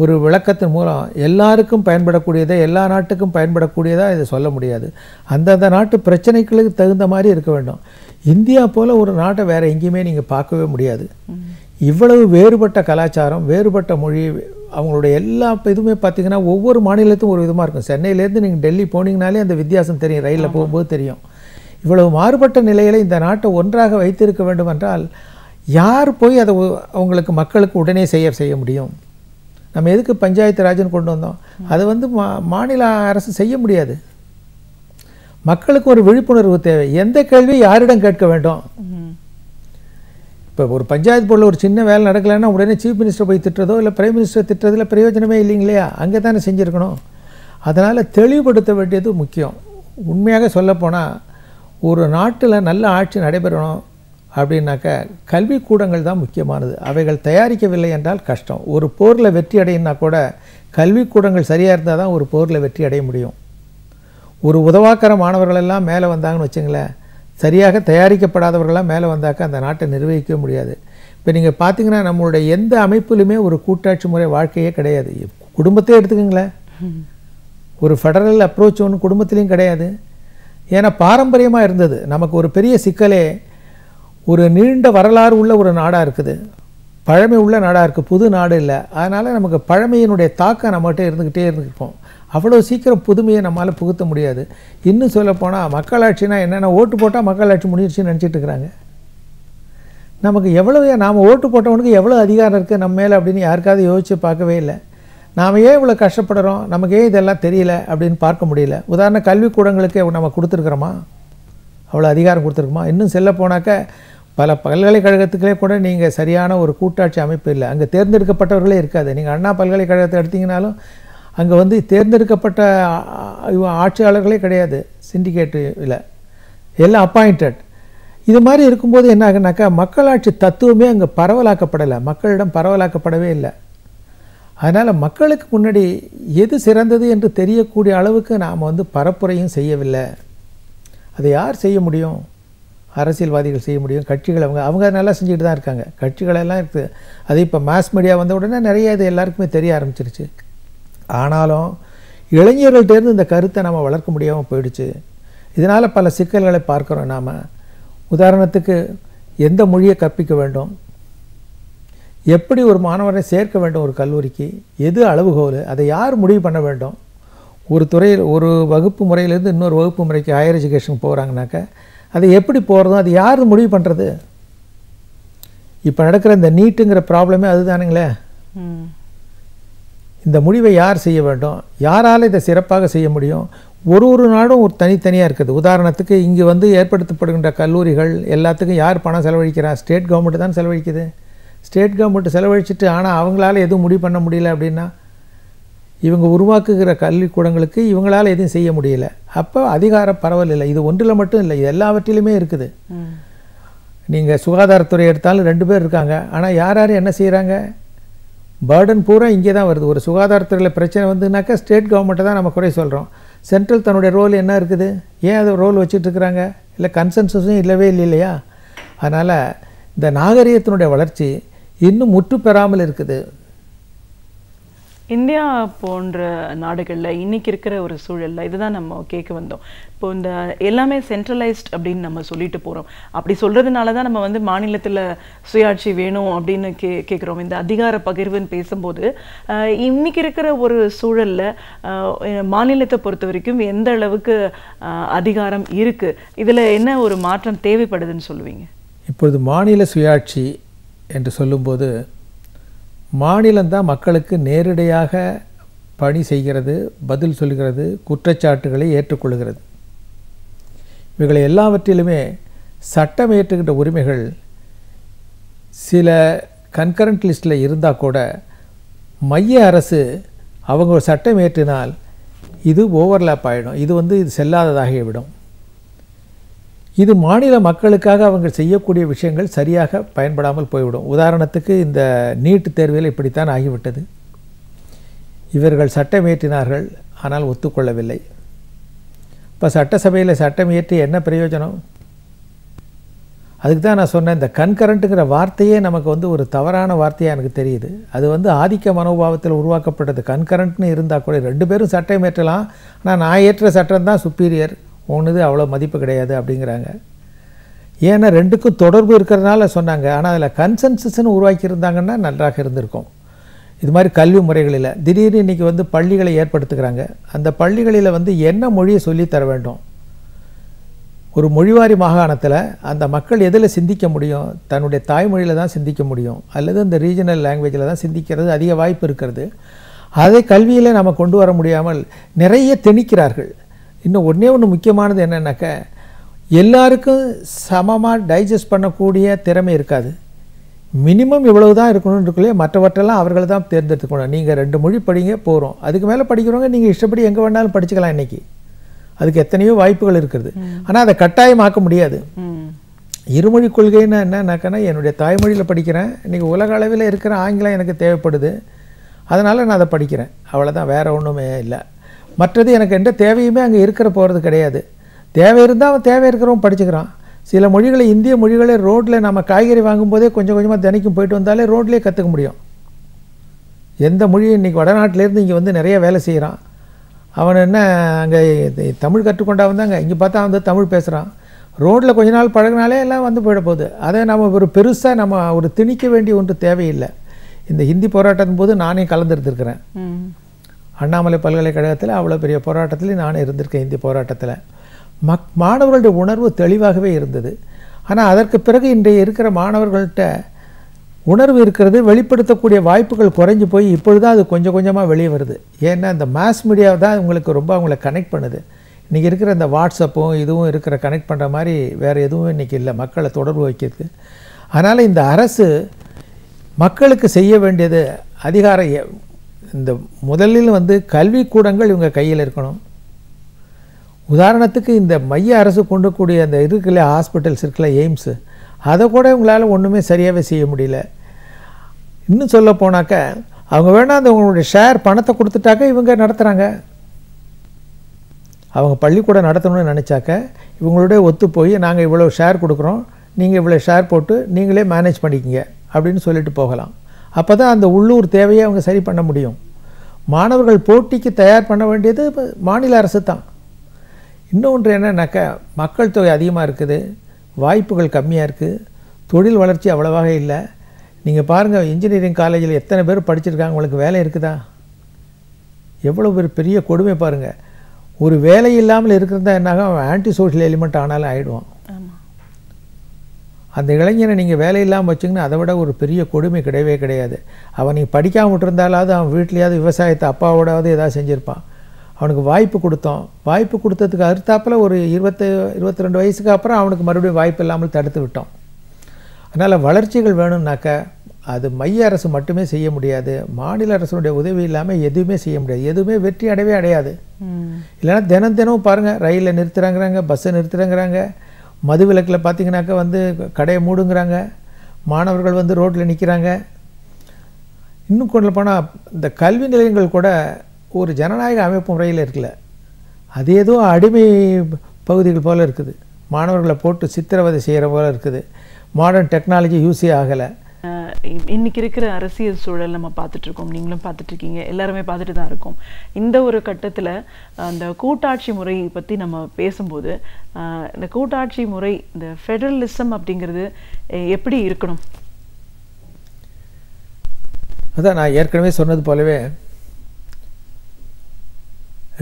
ஒரு விளக்கத்தின் மூலம் எல்லாருக்கும் பயன்படக்கூடியதை, எல்லா நாட்டுக்கும் பயன்படக்கூடியதாக இதை சொல்ல முடியாது. அந்தந்த நாட்டு பிரச்சனைகளுக்கு தகுந்த மாதிரி இருக்க வேண்டும். இந்தியா போல் ஒரு நாட்டை வேறு எங்கேயுமே நீங்கள் பார்க்கவே முடியாது. இவ்வளவு வேறுபட்ட கலாச்சாரம், வேறுபட்ட மொழி, அவங்களுடைய எல்லா இதுவுமே பார்த்திங்கன்னா ஒவ்வொரு மாநிலத்தும் ஒரு விதமாக இருக்கும். சென்னையிலேருந்து நீங்கள் டெல்லி போனீங்கனாலே அந்த வித்தியாசம் தெரியும், ரயிலில் போகும்போது தெரியும். இவ்வளவு மாறுபட்ட நிலையில் இந்த நாட்டை ஒன்றாக வைத்திருக்க வேண்டும் என்றால் யார் போய் அதை அவங்களுக்கு மக்களுக்கு உடனே செய்ய முடியும்? நம்ம எதுக்கு பஞ்சாயத்து ராஜ்னு கொண்டு வந்தோம்? அதை வந்து மாநில அரசு செய்ய முடியாது. மக்களுக்கு ஒரு விழிப்புணர்வு தேவை. எந்த கேள்வியை யாரிடம் கேட்க வேண்டும்? இப்போ ஒரு பஞ்சாயத்து போர்டில் ஒரு சின்ன வேலை நடக்கலைன்னா உடனே சீஃப் மினிஸ்டர் போய் திட்டுறதோ இல்லை பிரைம் மினிஸ்டர் திட்டுறதுல பிரயோஜனமே இல்லைங்களையா? அங்கே தானே செஞ்சுருக்கணும். அதனால் தெளிவுபடுத்த வேண்டியது முக்கியம். உண்மையாக சொல்லப்போனால் ஒரு நாட்டில் நல்ல ஆட்சி நடைபெறணும் அப்படின்னாக்க கல்விக்கூடங்கள் தான் முக்கியமானது. அவைகள் தயாரிக்கவில்லை என்றால் கஷ்டம். ஒரு போரில் வெற்றி அடையினா கூட கல்விக்கூடங்கள் சரியாக இருந்தால் தான் ஒரு போரில் வெற்றி அடைய முடியும். ஒரு உதவாக்கர மாணவர்களெல்லாம் மேலே வந்தாங்கன்னு வச்சுங்களேன், சரியாக தயாரிக்கப்படாதவர்களாம் மேலே வந்தாக்க அந்த நாட்டை நிர்வகிக்கவே முடியாது. இப்போ நீங்கள் பார்த்தீங்கன்னா நம்மளுடைய எந்த அமைப்பிலுமே ஒரு கூட்டாட்சி முறை வாழ்க்கையே கிடையாது. குடும்பத்தையே எடுத்துக்கங்களேன், ஒரு ஃபெடரல் அப்ரோச் ஒன்று குடும்பத்துலேயும் கிடையாது. ஏன்னா பாரம்பரியமாக இருந்தது. நமக்கு ஒரு பெரிய சிக்கலே ஒரு நீண்ட வரலாறு உள்ள ஒரு நாடாக இருக்குது, பழமை உள்ள நாடாக இருக்குது, புது நாடு இல்லை. அதனால் நமக்கு பழமையினுடைய தாக்கம் நம்மகிட்ட இருந்துக்கிட்டே இருந்துருப்போம். அவ்வளோ சீக்கிரம் புதுமையை நம்மளால் புகுத்த முடியாது. இன்னும் சொல்லப்போனால் மக்களாட்சினா என்னென்ன, ஓட்டு போட்டால் மக்களாட்சி முடிஞ்சிடுச்சுன்னு நினச்சிட்டு இருக்கிறாங்க. நமக்கு எவ்வளோ, நாம் ஓட்டு போட்டவனுக்கு எவ்வளோ அதிகாரம் இருக்குது நம்ம மேலே அப்படின்னு யாருக்காவது யோசித்து பார்க்கவே இல்லை. நாம் ஏன் இவ்வளோ கஷ்டப்படுறோம், நமக்கு ஏன் இதெல்லாம் தெரியல அப்படின்னு பார்க்க முடியல. உதாரண கல்விக்கூடங்களுக்கு நம்ம கொடுத்துருக்குறோமா? அவ்வளோ அதிகாரம் கொடுத்துருக்குமா? இன்னும் செல்ல போனாக்க பல பல்கலைக்கழகத்துக்களே கூட நீங்கள் சரியான ஒரு கூட்டாட்சி அமைப்பு இல்லை. அங்கே தேர்ந்தெடுக்கப்பட்டவர்களே இருக்காது. நீங்கள் அண்ணா பல்கலைக்கழகத்தை எடுத்திங்கனாலும் அங்கே வந்து தேர்ந்தெடுக்கப்பட்ட ஆட்சியாளர்களே கிடையாது, சிண்டிகேட்டு இல்லை, எல்லாம் அப்பாயிண்டட். இது மாதிரி இருக்கும்போது என்ன ஆகுனாக்கா மக்களாட்சி தத்துவமே அங்கே பரவலாக்கப்படலை, மக்களிடம் பரவலாக்கப்படவே இல்லை. அதனால் மக்களுக்கு முன்னாடி எது சிறந்தது என்று தெரியக்கூடிய அளவுக்கு நாம் வந்து பரப்புரையும் செய்யவில்லை. அதை யார் செய்ய முடியும்? அரசியல்வாதிகள் செய்ய முடியும், கட்சிகள் அவங்க நல்லா செஞ்சுக்கிட்டு தான் இருக்காங்க. கட்சிகளெல்லாம் இருக்குது. அது இப்போ மாஸ் மீடியா வந்த உடனே நிறைய இது எல்லாருக்குமே தெரிய ஆரம்பிச்சிருச்சு. ஆனாலும் இளைஞர்கள்டேருந்து இந்த கருத்தை நம்ம வளர்க்க முடியாமல் போயிடுச்சு. இதனால் பல சிக்கல்களை பார்க்குறோம் நாம். உதாரணத்துக்கு எந்த மொழியை கற்பிக்க வேண்டும், எப்படி ஒரு மாணவரை சேர்க்க வேண்டும் ஒரு கல்லூரிக்கு, எது அளவுகோல், அதை யார் முடிவு பண்ண வேண்டும்? ஒரு துறையில் ஒரு வகுப்பு முறையிலேருந்து இன்னொரு வகுப்பு முறைக்கு ஹையர் எஜுகேஷன் போகிறாங்கனாக்க அதை எப்படி போகிறதோ அது யார் முடிவு பண்ணுறது? இப்போ நடக்கிற இந்த நீட்டுங்கிற ப்ராப்ளமே அதுதானுங்களே. இந்த முடிவை யார் செய்ய வேண்டும்? யாரால் இதை சிறப்பாக செய்ய முடியும்? ஒரு நாடும் ஒரு தனித்தனியாக இருக்குது. உதாரணத்துக்கு இங்கே வந்து ஏற்படுத்தப்படுகின்ற கல்லூரிகள் எல்லாத்துக்கும் யார் பணம் செலவழிக்கிறா? ஸ்டேட் கவர்மெண்ட்டு தான் செலவழிக்குது. ஸ்டேட் கவர்மெண்ட்டு செலவழிச்சிட்டு ஆனால் அவங்களால எதுவும் முடிவு பண்ண முடியல அப்படின்னா இவங்க உருவாக்குகிற கல்விக்கூடங்களுக்கு இவங்களால் எதுவும் செய்ய முடியல. அப்போ அதிகார பரவல் இல்லை. இது ஒன்றில் மட்டும் இல்லை, இது எல்லாவற்றிலுமே இருக்குது. நீங்கள் சுகாதாரத்துறை எடுத்தாலும் 2 பேர் இருக்காங்க, ஆனால் யார் என்ன செய்கிறாங்க? பேர்டன் பூரா இங்கே தான் வருது. ஒரு சுகாதாரத்துறையில் பிரச்சனை வந்துனாக்கா ஸ்டேட் கவர்மெண்ட்டை தான் நம்ம குறை சொல்கிறோம். சென்ட்ரல் தன்னுடைய ரோல் என்ன இருக்குது? ஏன் அது ரோல் வச்சுட்ருக்குறாங்க? இல்லை கன்சென்சஸும் இல்லவே இல்லையா? அதனால் இந்த நாகரிகத்தினுடைய வளர்ச்சி இன்னும் முற்று பெறாமல் இருக்குது. இந்தியா போன்ற நாடுகளில் இன்றைக்கி இருக்கிற ஒரு சூழலில் இதுதான் நம்ம கேட்க வந்தோம். இப்போ இந்த எல்லாமே சென்ட்ரலைஸ்ட் அப்படின்னு நம்ம சொல்லிட்டு போகிறோம். அப்படி சொல்கிறதுனால தான் நம்ம வந்து மாநிலத்தில் சுயாட்சி வேணும் அப்படின்னு கேட்குறோம். இந்த அதிகார பகிர்வுன்னு பேசும்போது இன்றைக்கி இருக்கிற ஒரு சூழலில் மாநிலத்தை பொறுத்த வரைக்கும் எந்த அளவுக்கு அதிகாரம் இருக்குது, இதில் என்ன ஒரு மாற்றம் தேவைப்படுதுன்னு சொல்லுவீங்க? இப்பொழுது மாநில சுயாட்சி என்று சொல்லும்போது மாநிலம்தான் மக்களுக்கு நேரடியாக பணி செய்கிறது, பதில் சொல்கிறது, குற்றச்சாட்டுகளை ஏற்றுக்கொள்கிறது. இவைகளை எல்லாவற்றிலுமே சட்டம் இயற்றுகின்ற உரிமைகள் சில கன்கரண்ட் லிஸ்ட்டில் இருந்தால் கூட மைய அரசு அவங்க ஒரு சட்டம் இயற்றினால் இது ஓவர்லேப் ஆகிடும், இது செல்லாததாகிவிடும். இது மாநில மக்களுக்காக அவங்க செய்யக்கூடிய விஷயங்கள் சரியாக பயன்படாமல் போய்விடும். உதாரணத்துக்கு இந்த நீட் தேர்வில் இப்படித்தான் ஆகிவிட்டது. இவர்கள் சட்டம் இயற்றினார்கள், ஆனால் ஒத்துக்கொள்ளவில்லை. இப்போ சட்டசபையில் சட்டம் இயற்றி என்ன பிரயோஜனம்? அதுக்கு தான் நான் சொன்னேன், இந்த கன்கரண்ட்டுங்கிற வார்த்தையே நமக்கு ஒரு தவறான வார்த்தையாக எனக்கு தெரியுது. அது ஆதிக்க மனோபாவத்தில் உருவாக்கப்பட்டது. கன்கரண்ட்னு இருந்தால் கூட 2 பேரும் சட்டம் ஏற்றலாம், ஆனால் நான் ஏற்ற சட்டம் தான் சுப்பீரியர், ஒன்றுது அவ்வளோ மதிப்பு கிடையாது அப்படிங்கிறாங்க. ஏன்னா 2க்கும் தொடர்பு இருக்கிறதுனால சொன்னாங்க. ஆனால் அதில் கன்சென்சஸ்ன்னு உருவாக்கியிருந்தாங்கன்னா நன்றாக இருந்திருக்கும். இது மாதிரி கல்வி முறைகளில் திடீர்னு இன்றைக்கி பள்ளிகளை ஏற்படுத்துகிறாங்க. அந்த பள்ளிகளில் என்ன மொழியை சொல்லித்தர வேண்டும்? ஒரு மொழிவாரி மாகாணத்தில் அந்த மக்கள் எதில் சிந்திக்க முடியும்? தன்னுடைய தாய்மொழியில் தான் சிந்திக்க முடியும், அல்லது அந்த ரீஜனல் லாங்குவேஜில் தான் சிந்திக்கிறது அதிக வாய்ப்பு இருக்கிறது. அதை கல்வியில் நம்ம கொண்டு வர முடியாமல் நிறைய திணிக்கிறார்கள். இன்னும் ஒன்று முக்கியமானது என்னென்னாக்க, எல்லாருக்கும் சமமாக டைஜஸ்ட் பண்ணக்கூடிய திறமை இருக்காது. மினிமம் இவ்வளவு தான் இருக்கணும்னு இருக்குல்லையே, மற்றவற்றெல்லாம் அவர்கள் தான் தேர்ந்தெடுத்துக்கணும். நீங்கள் 2 மொழி படிங்க போகிறோம், அதுக்கு மேலே படிக்கிறவங்க நீங்கள் இஷ்டப்படி எங்கே வேணாலும் படிச்சுக்கலாம். இன்றைக்கி அதுக்கு எத்தனையோ வாய்ப்புகள் இருக்கிறது. ஆனால் அதை கட்டாயமாக்க முடியாது. இருமொழி கொள்கைன்னு என்னன்னாக்கன்னா, என்னுடைய தாய்மொழியில் படிக்கிறேன், இன்றைக்கி உலக அளவில் இருக்கிற ஆங்கிலம் எனக்கு தேவைப்படுது, அதனால் நான் அதை படிக்கிறேன், அவ்வளோதான், வேறு ஒன்றுமே இல்லை. மற்றது எனக்கு எந்த தேவையுமே அங்கே இருக்கிற போகிறது கிடையாது. தேவை இருந்தால் அவன் தேவை இருக்கிறவன் படிச்சுக்கிறான். சில மொழிகளை, இந்திய மொழிகளை ரோட்டில் நம்ம காய்கறி வாங்கும்போதே கொஞ்சம் கொஞ்சமாக தினைக்கும் போயிட்டு வந்தாலே ரோட்லேயே கற்றுக்க முடியும். எந்த மொழியும் இன்றைக்கி வடநாட்டிலேருந்து இங்கே நிறைய வேலை செய்கிறான். அவன் என்ன அங்கே தமிழ் கற்றுக்கொண்டா வந்தாங்க, இங்கே பார்த்தா தமிழ் பேசுகிறான். ரோட்டில் கொஞ்ச நாள் பழகினாலே எல்லாம் போயிட போகுது. அதை நம்ம ஒரு பெருசாக நம்ம திணிக்க வேண்டிய ஒன்று தேவையில்லை. இந்த ஹிந்தி போராட்டத்தின் போது நானே கலந்துருந்துருக்கிறேன். அண்ணாமலை பல்கலைக்கழகத்தில் அவ்வளோ பெரிய போராட்டத்தில் நானே இருந்திருக்கேன். ஹிந்தி போராட்டத்தில் மாணவர்களுடைய உணர்வு தெளிவாகவே இருந்தது. ஆனால் அதற்கு பிறகு இன்றைய இருக்கிற மாணவர்கள்ட்ட உணர்வு இருக்கிறது, வெளிப்படுத்தக்கூடிய வாய்ப்புகள் குறைஞ்சி போய் இப்பொழுதுதான் அது கொஞ்சம் கொஞ்சமாக வெளியே வருது. ஏன்னா இந்த மாஸ் மீடியாவை தான் உங்களுக்கு ரொம்ப அவங்கள கனெக்ட் பண்ணுது. இன்றைக்கி இருக்கிற இந்த வாட்ஸ்அப்பும் இதுவும் இருக்கிற கனெக்ட் பண்ணுற மாதிரி வேறு எதுவும் இன்றைக்கி இல்லை மக்களை தொடர்பு வைக்கிறது. அதனால் இந்த அரசு மக்களுக்கு செய்ய வேண்டியது அதிகாரம். இந்த முதலில் கல்விக்கூடங்கள் இவங்க கையில் இருக்கணும். உதாரணத்துக்கு இந்த மைய அரசு கொண்டு கூடிய அந்த இருக்குல்ல ஹாஸ்பிட்டல்ஸ் இருக்குல்ல, எய்ம்ஸு, அதை கூட இவங்களால் ஒன்றுமே சரியாகவே செய்ய முடியல. இன்னும் சொல்ல போனாக்க அவங்க வேணால் அந்த உங்களுடைய ஷேர் பணத்தை கொடுத்துட்டாக்க இவங்க நடத்துகிறாங்க. அவங்க பள்ளிக்கூடம் நடத்தணும்னு நினச்சாக்க இவங்களுடைய ஒத்து போய் நாங்கள் இவ்வளோ ஷேர் கொடுக்குறோம், நீங்கள் இவ்வளோ ஷேர் போட்டு நீங்களே மேனேஜ் பண்ணிக்கிங்க அப்படின்னு சொல்லிட்டு போகலாம். அப்போ தான் அந்த உள்ளூர் தேவையை அவங்க சரி பண்ண முடியும். மாணவர்கள் போட்டிக்கு தயார் பண்ண வேண்டியது மாநில அரசு தான். இன்னொன்று என்னன்னாக்கா, மக்கள் தொகை அதிகமாக இருக்குது, வாய்ப்புகள் கம்மியாக இருக்குது, தொழில் வளர்ச்சி அவ்வளவாக இல்லை. நீங்கள் பாருங்கள், இன்ஜினியரிங் காலேஜில் எத்தனை பேர் படிச்சிருக்காங்க, உங்களுக்கு வேலை இருக்குதா? எவ்வளோ பெரிய கொடுமை பாருங்கள். ஒரு வேலை இல்லாமல் இருக்கிறதா என்னாக அவன் ஆன்டி சோஷியல் எலிமெண்ட் ஆனாலும் ஆகிடுவான். அந்த இளைஞனை நீங்கள் வேலை இல்லாமல் வச்சிங்கன்னா அதை விட ஒரு பெரிய கொடுமை கிடையவே கிடையாது. அவன் நீ படிக்காமல் விட்டுருந்தாலாவது அவன் வீட்லையாவது விவசாயத்தை அப்பாவோடாவது ஏதாவது செஞ்சுருப்பான். அவனுக்கு வாய்ப்பு கொடுத்தோம். வாய்ப்பு கொடுத்ததுக்கு அடுத்தாப்பில் ஒரு 22 வயசுக்கு அப்புறம் அவனுக்கு மறுபடியும் வாய்ப்பு இல்லாமல் தடுத்து விட்டோம். அதனால் வளர்ச்சிகள் வேணும்னாக்கா அது மைய அரசு மட்டுமே செய்ய முடியாது. மாநில அரசுடைய உதவி இல்லாமல் எதுவுமே செய்ய முடியாது. எதுவுமே வெற்றி அடையவே அடையாது. இல்லைன்னா தினம் பாருங்கள், ரயிலில் நிறுத்துகிறாங்கிறாங்க, பஸ்ஸை நிறுத்துகிறாங்கிறாங்க, மது விலக்கில் பார்த்திங்கனாக்கா கடையை மூடுங்கிறாங்க, மாணவர்கள் ரோட்டில் நிற்கிறாங்க. இன்னும் கொண்டு போனால் இந்த கல்வி நிலையங்கள் கூட ஒரு ஜனநாயக அமைப்பு முறையில் இருக்குல்ல, அது ஏதோ அடிமை பகுதிகள் போல் இருக்குது. மாணவர்களை போட்டு சித்திரவதை செய்கிற போல் இருக்குது. மாடர்ன் டெக்னாலஜி யூஸே ஆகலை. இன்னைக்கு இருக்கிற அரசியல் சூழல் நம்ம பார்த்துட்ருக்கோம், நீங்களும் பார்த்துட்ருக்கீங்க, எல்லாருமே பார்த்துட்டு தான் இருக்கோம். இந்த ஒரு கட்டத்தில் அந்த கூட்டாட்சி முறை பற்றி நம்ம பேசும்போது, இந்த கூட்டாட்சி முறை, இந்த ஃபெடரலிசம் அப்படிங்கிறது எப்படி இருக்கணும்? அதான் நான் ஏற்கனவே சொன்னது போலவே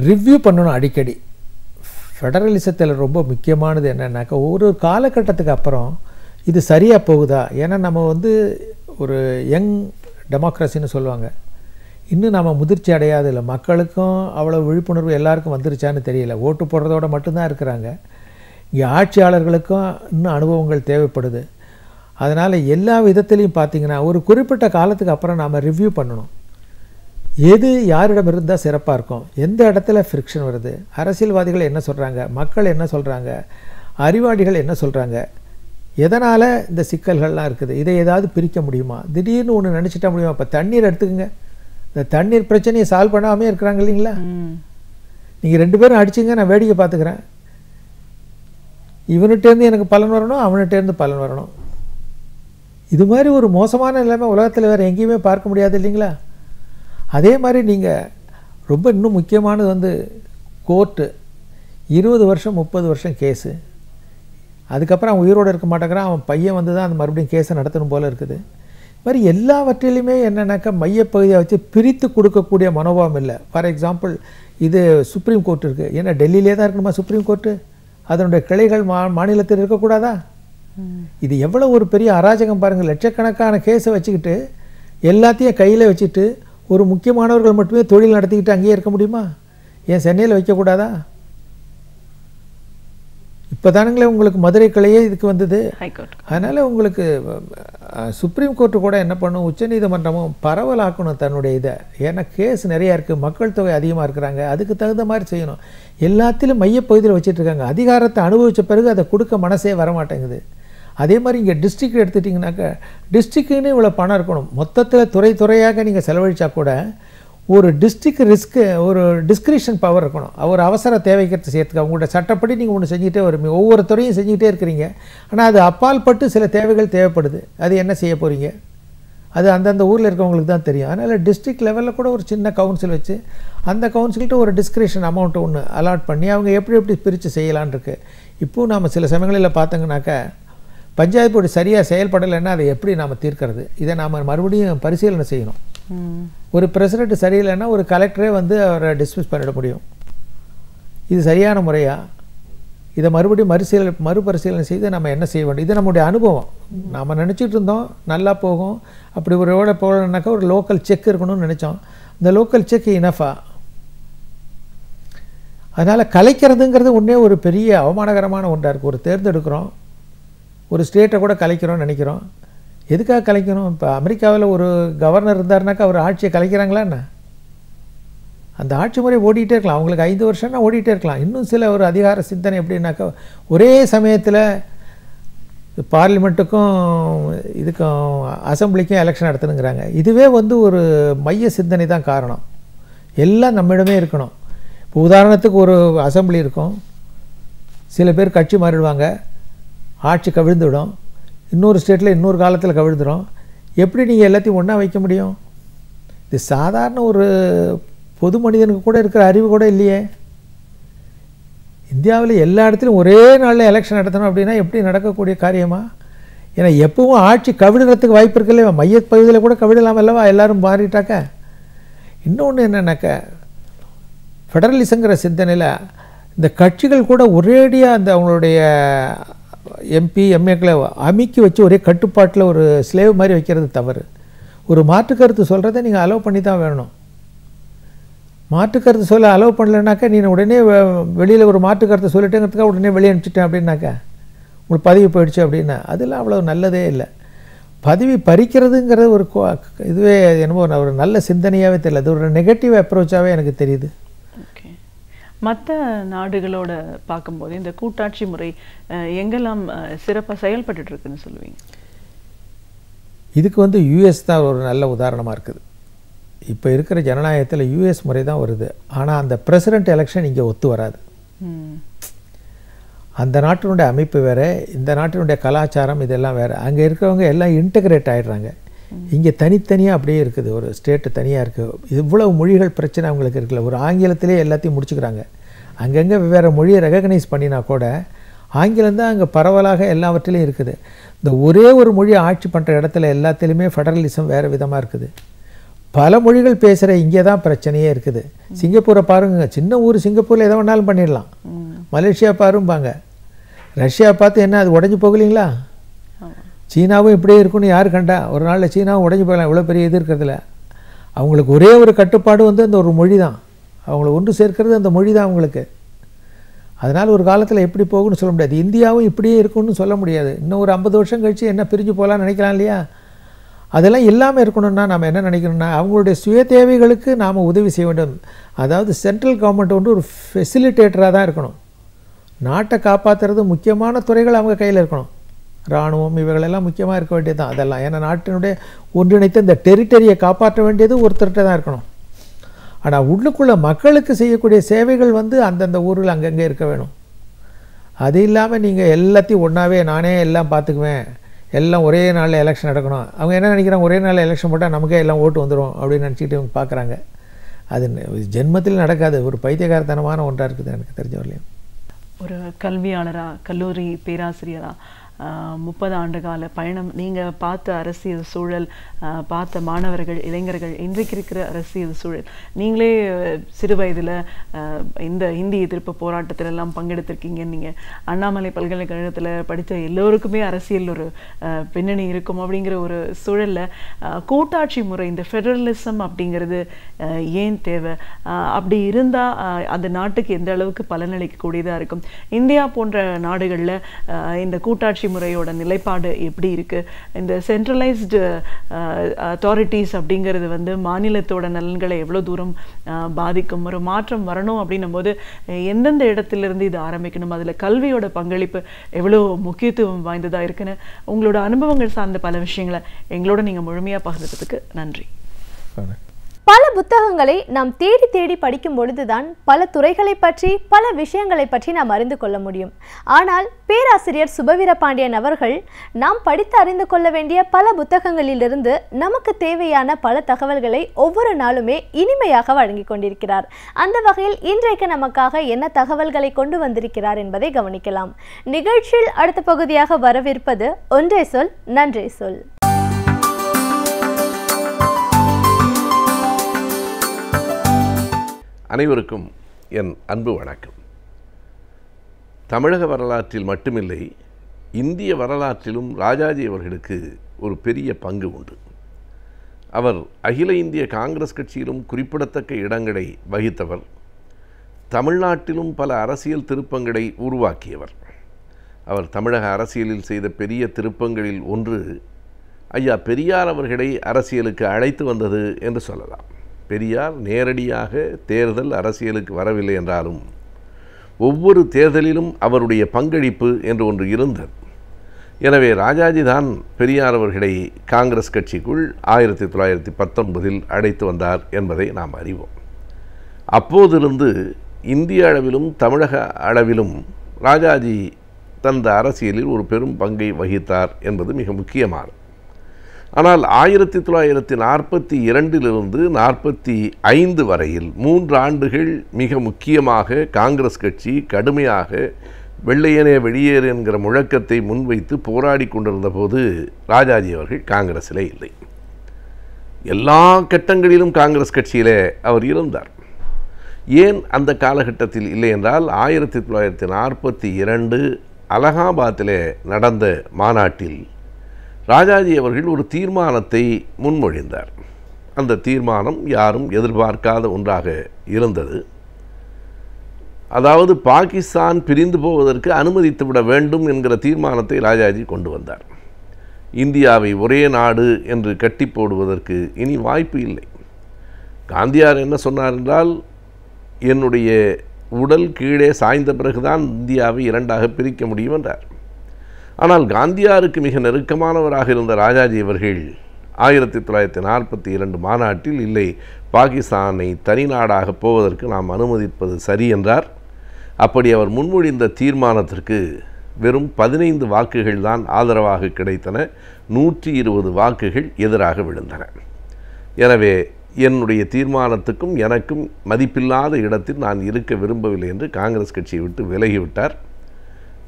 ரிவ்யூ பண்ணணும் அடிக்கடி. ஃபெடரலிசத்தில் ரொம்ப முக்கியமானது என்னன்னாக்கா, ஒரு காலகட்டத்துக்கு அப்புறம் இது சரியாக போகுதா? ஏன்னா நம்ம ஒரு யங் டெமோக்ரஸின்னு சொல்லுவாங்க. இன்னும் நம்ம முதிர்ச்சி அடையாதில்லை. மக்களுக்கும் அவ்வளோ விழிப்புணர்வு எல்லாருக்கும் வந்துருச்சான்னு தெரியல. ஓட்டு போடுறதோட மட்டும்தான் இருக்கிறாங்க. இங்கே ஆட்சியாளர்களுக்கும் இன்னும் அனுபவங்கள் தேவைப்படுது. அதனால் எல்லா விதத்துலேயும் பார்த்திங்கன்னா ஒரு குறிப்பிட்ட காலத்துக்கு அப்புறம் நாம் ரிவ்யூ பண்ணணும். எது யாரிடம் இருந்தால் சிறப்பாக இருக்கும், எந்த இடத்துல ஃப்ரிக்ஷன் வருது, அரசியல்வாதிகள் என்ன சொல்கிறாங்க, மக்கள் என்ன சொல்கிறாங்க, அறிவாளிகள் என்ன சொல்கிறாங்க, எதனால் இந்த சிக்கல்கள்லாம் இருக்குது, இதை ஏதாவது பிரிக்க முடியுமா, திடீர்னு ஒன்று நினச்சிட்டா முடியுமா. இப்போ தண்ணீர் எடுத்துக்கங்க, இந்த தண்ணீர் பிரச்சனையை சால்வ் பண்ணாமே இருக்கிறாங்க இல்லைங்களா. நீங்கள் 2 பேரும் அடிச்சிங்க, நான் வேடிக்கை பார்த்துக்கிறேன், இவன்கிட்டேருந்து எனக்கு பலன் வரணும், அவன்கிட்டேருந்து பலன் வரணும். இது மாதிரி ஒரு மோசமான நிலைமை உலகத்தில் வேறு எங்கேயுமே பார்க்க முடியாது இல்லைங்களா. அதே மாதிரி நீங்கள் ரொம்ப இன்னும் முக்கியமானது வந்து கோர்ட்டு 20 வருஷம் 30 வருஷம் கேஸு, அதுக்கப்புறம் அவன் உயிரோடு இருக்க மாட்டேங்கிறான், அவன் பையன் வந்து தான் அந்த மறுபடியும் கேஸை நடத்தணும் போல் இருக்குது. இது மாதிரி எல்லாவற்றிலையுமே என்னென்னாக்கா மையப்பகுதியை வச்சு பிரித்து கொடுக்கக்கூடிய மனோபாவம் இல்லை. ஃபார் எக்ஸாம்பிள் இது சுப்ரீம் கோர்ட் இருக்குது, ஏன்னா டெல்லியிலே தான் இருக்கணுமா சுப்ரீம் கோர்ட்டு, அதனுடைய கிளைகள் மாநிலத்தில் இருக்கக்கூடாதா. இது எவ்வளோ ஒரு பெரிய அராஜகம் பாருங்கள். லட்சக்கணக்கான கேஸை வச்சுக்கிட்டு எல்லாத்தையும் கையில் வச்சுட்டு ஒரு முக்கியமானவர்கள் மட்டுமே தொழில் நடத்திக்கிட்டு அங்கேயே இருக்க முடியுமா? ஏன் சென்னையில் வைக்கக்கூடாதா? இப்போ தானுங்களே உங்களுக்கு மதுரை கிளையே இதுக்கு வந்தது. அதனால் உங்களுக்கு சுப்ரீம் கோர்ட்டு கூட என்ன பண்ணும், உச்சநீதிமன்றமும் பரவலாக்கணும் தன்னுடைய இதை. ஏன்னா கேஸ் நிறையா இருக்குது, மக்கள் தொகை அதிகமாக இருக்கிறாங்க, அதுக்கு தகுந்த மாதிரி செய்யணும். எல்லாத்திலும் மையப்பகுதியில் வச்சுட்ருக்காங்க. அதிகாரத்தை அனுபவித்த பிறகு அதை கொடுக்க மனசே வரமாட்டேங்குது. அதே மாதிரி இங்கே டிஸ்ட்ரிக்ட் எடுத்துட்டிங்கனாக்கா டிஸ்ட்ரிக்ட்டுன்னு இவ்வளோ பணம் இருக்கணும். மொத்தத்தில் துறையாக நீங்கள் செலவழித்தா கூட ஒரு டிஸ்ட்ரிக்ட் ரிஸ்க்கு ஒரு டிஸ்கிரிப்ஷன் பவர் இருக்கணும். ஒரு அவசர தேவைக்கிறது செய்யறதுக்கு அவங்களோட சட்டப்படி நீங்கள் ஒன்று செஞ்சுட்டே வருவீங்க, ஒவ்வொரு துறையும் செஞ்சுக்கிட்டே இருக்கிறீங்க. ஆனால் அது அப்பால் பட்டு சில தேவைகள் தேவைப்படுது, அது என்ன செய்ய போகிறீங்க, அது அந்தந்த ஊரில் இருக்கவங்களுக்கு தான் தெரியும். அதனால் டிஸ்ட்ரிக்ட் லெவலில் கூட ஒரு சின்ன கவுன்சில் வச்சு அந்த கவுன்சில்கிட்ட ஒரு டிஸ்கிரிப்ஷன் அமௌண்ட்டு ஒன்று அலாட் பண்ணி அவங்க எப்படி பிரித்து செய்யலான் இருக்குது. இப்போது நாம் சில சமயங்களில் பார்த்தோங்கனாக்கா பஞ்சாயத்து சரியாக செயல்படலைன்னா அதை எப்படி நாம் தீர்க்கிறது, இதை நாம் மறுபடியும் பரிசீலனை செய்யணும். ஒரு பிரசிடென்ட் சரியில்லைன்னா ஒரு கலெக்டரே வந்து அவரை டிஸ்மிஸ் பண்ணிட முடியும். இது சரியான முறையா, இதை மறுபடியும் மறுபரிசீலனை செய்து நம்ம என்ன செய்ய வேண்டும். இது நம்முடைய அனுபவம். நாம் நினச்சிட்டு இருந்தோம் நல்லா போகும், அப்படி ஒரு வேளை போகலன்னாக்கா ஒரு லோக்கல் செக் இருக்கணும்னு நினச்சோம். இந்த லோக்கல் செக் இனஃபா. அதனால் கலைக்கிறதுங்கிறது ஒன்றே ஒரு பெரிய அவமானகரமான ஒன்றாக இருக்குது. ஒரு தேர்ந்தெடுக்கிறோம், ஒரு ஸ்டேட்டை கூட கலைக்கிறோம்னு நினைக்கிறோம். எதுக்காக கலைக்கணும்? இப்போ அமெரிக்காவில் ஒரு கவர்னர் இருந்தாருனாக்கா அவர் ஆட்சியை கலைக்கிறாங்களா என்ன? அந்த ஆட்சி முறை ஓடிக்கிட்டே இருக்கலாம், அவங்களுக்கு 5 வருஷம்னா ஓடிக்கிட்டே இருக்கலாம். இன்னும் சில ஒரு அதிகார சிந்தனை எப்படின்னாக்கா ஒரே சமயத்தில் பார்லிமெண்ட்டுக்கும் இதுக்கும் அசம்பிளிக்கும் எலெக்ஷன் நடத்தணுங்கிறாங்க. இதுவே வந்து ஒரு மைய சிந்தனை தான் காரணம். எல்லாம் நம்மிடமே இருக்கணும். இப்போ உதாரணத்துக்கு ஒரு அசம்பிளி இருக்கும், சில பேர் கட்சி மாறிடுவாங்க, ஆட்சி கவிழ்ந்துவிடும், இன்னொரு ஸ்டேட்டில் இன்னொரு காலத்தில் கவிழ்ந்துடும். எப்படி நீங்கள் எல்லாத்தையும் ஒன்றா வைக்க முடியும்? இது சாதாரண ஒரு பொது மனிதனுக்கு கூட இருக்கிற அறிவு கூட இல்லையே. இந்தியாவில் எல்லா இடத்துலையும் ஒரே நாளில் எலெக்ஷன் நடத்தணும் அப்படின்னா எப்படி நடக்கக்கூடிய காரியமா? ஏன்னா எப்பவும் ஆட்சி கவிழ்கிறதுக்கு வாய்ப்பு இருக்குல்ல, மையப்பகுதியில் கூட கவிழலாம் அல்லவா எல்லோரும் மாறிட்டாக்க. இன்னொன்று என்னன்னாக்க ஃபெடரலிசங்கிற சிந்தனையில் இந்த கட்சிகள் கூட ஒரேடியாக அந்த அவங்களுடைய எம்பி எம்ஏக்களை அமைக்கி வச்சு ஒரே கட்டுப்பாட்டில் ஒரு ஸ்லேவ் மாதிரி வைக்கிறது தவறு. ஒரு மாற்றுக்கருத்து சொல்கிறத நீங்கள் அலோவ் பண்ணி தான் வேணும். மாற்றுக்கருத்து சொல்ல அலோவ் பண்ணலைனாக்கா நீ உடனே வெளியில் ஒரு மாற்றுக்கருத்தை சொல்லிட்டேங்கிறதுக்காக உடனே வெளியே அனுப்பிச்சிட்டேன் அப்படின்னாக்கா உங்களுக்கு பதவி போயிடுச்சு அப்படின்னா அதெல்லாம் அவ்வளோ நல்லதே இல்லை. பதவி பறிக்கிறதுங்கிறது ஒரு இதுவே என்னமோ ஒரு நல்ல சிந்தனையாகவே தெரியல, அது ஒரு நெகட்டிவ் அப்ரோச்சாகவே எனக்கு தெரியுது. மற்ற நாடுகளோட பார்க்கும்போது இந்த கூட்டாட்சி முறை எங்கெல்லாம் சிறப்பாக செயல்பட்டு இருக்குன்னு சொல்லுவீங்க? இதுக்கு வந்து யூஎஸ் தான் ஒரு நல்ல உதாரணமாக இருக்குது. இப்போ இருக்கிற ஜனநாயகத்தில் யூஎஸ் முறை தான் வருது, ஆனால் அந்த பிரசிடென்ட் எலெக்ஷன் இங்கே ஒத்து வராது. அந்த நாட்டினுடைய அமைப்பு வேறு, இந்த நாட்டினுடைய கலாச்சாரம் இதெல்லாம் வேறு. அங்கே இருக்கிறவங்க எல்லாம் இன்டகிரேட் ஆகிடுறாங்க, இங்கே தனித்தனியாக அப்படியே இருக்குது, ஒரு ஸ்டேட்டு தனியாக இருக்குது. இவ்வளவு மொழிகள் பிரச்சனை அவங்களுக்கு இருக்குல்ல, ஒரு ஆங்கிலத்திலே எல்லாத்தையும் முடிச்சுக்கிறாங்க. அங்கங்கே வெவ்வேறு மொழியை ரெகக்னைஸ் பண்ணினா கூட ஆங்கிலம் தான் அங்கே பரவலாக எல்லாவற்றிலையும் இருக்குது. இந்த ஒரே ஒரு மொழியை ஆட்சி பண்ணுற இடத்துல எல்லாத்துலேயுமே ஃபெடரலிசம் வேறு விதமாக இருக்குது. பல மொழிகள் பேசுகிற இங்கே தான் பிரச்சனையே இருக்குது. சிங்கப்பூரை பாருங்க, சின்ன ஊர் சிங்கப்பூரில் எதை வேணாலும் பண்ணிடலாம். மலேசியா பாரும்பாங்க, ரஷ்யா பார்த்து என்ன அது உடஞ்சி போகலீங்களா? சீனாவும் இப்படியே இருக்குன்னு யார் கண்டா? ஒரு நாளில் சீனாவும் உடஞ்சி போகலாம், இவ்வளோ பெரிய இது இருக்கிறதுல. அவங்களுக்கு ஒரே ஒரு கட்டுப்பாடு வந்து அந்த ஒரு மொழி தான், அவங்கள ஒன்று சேர்க்கிறது அந்த மொழி தான் அவங்களுக்கு. அதனால் ஒரு காலத்தில் எப்படி போகும்னு சொல்ல முடியாது. இந்தியாவும் இப்படியே இருக்கும்னு சொல்ல முடியாது. இன்னும் ஒரு 50 வருஷம் கழித்து என்ன பிரிஞ்சு போகலான்னு நினைக்கலாம் இல்லையா? அதெல்லாம் இல்லாமல் இருக்கணும்னா நம்ம என்ன நினைக்கணும்னா, அவங்களுடைய சுய தேவைகளுக்கு நாம் உதவி செய்ய வேண்டும். அதாவது சென்ட்ரல் கவர்மெண்ட் வந்து ஒரு ஃபெசிலிட்டேட்டராக தான் இருக்கணும். நாட்டை காப்பாற்றுறது முக்கியமான துறைகள் அவங்க கையில் இருக்கணும். இராணுவம் இவைகளெல்லாம் முக்கியமாக இருக்க வேண்டியது தான் அதெல்லாம். ஏன்னா நாட்டினுடைய ஒன்றிணைத்து இந்த டெரிட்டரியை காப்பாற்ற வேண்டியது ஒருத்தர்கிட்ட தான் இருக்கணும். ஆனால் உள்ளுக்குள்ளே மக்களுக்கு செய்யக்கூடிய சேவைகள் வந்து அந்தந்த ஊரில் அங்கங்கே இருக்க வேணும். அது இல்லாமல் நீங்கள் எல்லாத்தையும் ஒன்றாவே நானே எல்லாம் பார்த்துக்குவேன், எல்லாம் ஒரே நாளில் எலெக்ஷன் நடக்கணும். அவங்க என்ன நினைக்கிறாங்க, ஒரே நாளில் எலெக்ஷன் போட்டால் நமக்கே எல்லாம் ஓட்டு வந்துடும் அப்படின்னு நினச்சிக்கிட்டு இவங்க பார்க்குறாங்க. அது ஜென்மத்தில் நடக்காது. ஒரு பைத்தியகாரத்தனமான ஒன்றாக இருக்குது எனக்கு தெரிஞ்சவரையும். ஒரு கல்வியாளராக, கல்லூரி பேராசிரியராக 30 ஆண்டு கால பயணம், நீங்கள் பார்த்த அரசியல் சூழல், பார்த்த மாணவர்கள், இளைஞர்கள், இன்றைக்கு இருக்கிற அரசியல் சூழல், நீங்களே சிறு வயதில் இந்த இந்தி எதிர்ப்பு போராட்டத்திலெல்லாம் பங்கெடுத்திருக்கீங்க. நீங்கள் அண்ணாமலை பல்கலைக்கழகத்தில் படித்த எல்லோருக்குமே அரசியல் ஒரு பின்னணி இருக்கும். அப்படிங்கிற ஒரு சூழலில் கூட்டாட்சி முறை, இந்த ஃபெடரலிசம் அப்படிங்கிறது ஏன் தேவை? அப்படி இருந்தால் அந்த நாட்டுக்கு எந்த அளவுக்கு பலனளிக்கக்கூடியதாக இருக்கும்? இந்தியா போன்ற நாடுகளில் இந்த கூட்டாட்சி முறையோட நிலைப்பாடு எப்படி இருக்கு? இந்த சென்ட்ரலைஸ்டு அத்தாரிட்டிஸ் அப்படிங்கிறது வந்து மாநிலத்தோட நலன்களை எவ்வளவு தூரம் பாதிக்கும்? ஒரு மாற்றம் வரணும் அப்படின்னும் போது எந்தெந்த இடத்திலிருந்து இது ஆரம்பிக்கணும்? அதுல கல்வியோட பங்களிப்பு எவ்வளவு முக்கியத்துவம் வாய்ந்ததா இருக்குன்னு உங்களோட அனுபவங்கள் சார்ந்த பல விஷயங்களை எங்களோட நீங்க முழுமையா பகிர்ந்ததுக்கு நன்றி. பல புத்தகங்களை நாம் தேடி தேடி படிக்கும் பொழுதுதான் பல துறைகளை பற்றி, பல விஷயங்களை பற்றி நாம் அறிந்து கொள்ள முடியும். ஆனால் பேராசிரியர் சுபவீர பாண்டியன் அவர்கள் நாம் படித்து அறிந்து கொள்ள வேண்டிய பல புத்தகங்களிலிருந்து நமக்கு தேவையான பல தகவல்களை ஒவ்வொரு நாளுமே இனிமையாக வழங்கி கொண்டிருக்கிறார். அந்த வகையில் இன்றைக்கு நமக்காக என்ன தகவல்களை கொண்டு வந்திருக்கிறார் என்பதை கவனிக்கலாம். நிகழ்ச்சியில் அடுத்த பகுதியாக வரவிருப்பது ஒன்றே சொல் நன்றே சொல். அனைவருக்கும் என் அன்பு வணக்கம். தமிழக வரலாற்றில் மட்டுமில்லை, இந்திய வரலாற்றிலும் ராஜாஜி அவர்களுக்கு ஒரு பெரிய பங்கு உண்டு. அவர் அகில இந்திய காங்கிரஸ் கட்சியிலும் குறிப்பிடத்தக்க இடங்களை வகித்தவர். தமிழ்நாட்டிலும் பல அரசியல் திருப்பங்களை உருவாக்கியவர். அவர் தமிழக அரசியலில் செய்த பெரிய திருப்பங்களில் ஒன்று ஐயா பெரியார் அவர்களை அரசியலுக்கு அழைத்து வந்தது என்று சொல்லலாம். பெரியார் நேரடியாக தேர்தல் அரசியலுக்கு வரவில்லை என்றாலும் ஒவ்வொரு தேர்தலிலும் அவருடைய பங்களிப்பு என்று ஒன்று இருந்தது. எனவே ராஜாஜி தான் பெரியார் அவர்களை காங்கிரஸ் கட்சிக்குள் 1919 அழைத்து வந்தார் என்பதை நாம் அறிவோம். அப்போதிருந்து இந்திய அளவிலும் தமிழக அளவிலும் ராஜாஜி தந்த அரசியலில் ஒரு பெரும் பங்கை வகித்தார் என்பது மிக முக்கியமானது. ஆனால் 1942 45 வரையில் 3 ஆண்டுகள் மிக முக்கியமாக காங்கிரஸ் கட்சி கடுமையாக வெள்ளையனே வெளியேறு என்கிற முழக்கத்தை முன்வைத்து போராடி கொண்டிருந்த போது ராஜாஜி அவர்கள் காங்கிரஸிலே இல்லை. எல்லா கட்டங்களிலும் காங்கிரஸ் கட்சியிலே அவர் இருந்தார். ஏன் அந்த காலகட்டத்தில் இல்லை என்றால் 1942 அலகாபாத்திலே நடந்த மாநாட்டில் ராஜாஜி அவர்கள் ஒரு தீர்மானத்தை முன்மொழிந்தார். அந்த தீர்மானம் யாரும் எதிர்பார்க்காத ஒன்றாக இருந்தது. அதாவது பாகிஸ்தான் பிரிந்து போவதற்கு அனுமதித்துவிட வேண்டும் என்கிற தீர்மானத்தை ராஜாஜி கொண்டு வந்தார். இந்தியாவை ஒரே நாடு என்று கட்டி போடுவதற்கு இனி வாய்ப்பு இல்லை. காந்தியார் என்ன சொன்னார் என்றால், என்னுடைய உடல் கீழே சாய்ந்த பிறகுதான் இந்தியாவை 2ஆக பிரிக்க முடியும் என்றார். ஆனால் காந்தியாருக்கு மிக நெருக்கமானவராக இருந்த ராஜாஜி அவர்கள் 1942 மாநாட்டில் இல்லை, பாகிஸ்தானை தனி நாடாக போவதற்கு நாம் அனுமதிப்பது சரி என்றார். அப்படி அவர் முன்மொழிந்த தீர்மானத்திற்கு வெறும் 15 வாக்குகள் தான் ஆதரவாக கிடைத்தன. 120 வாக்குகள் எதிராக விழுந்தன. எனவே என்னுடைய தீர்மானத்துக்கும் எனக்கும் மதிப்பில்லாத இடத்தில் நான் இருக்க விரும்பவில்லை என்று காங்கிரஸ் கட்சியை விட்டு விலகிவிட்டார்.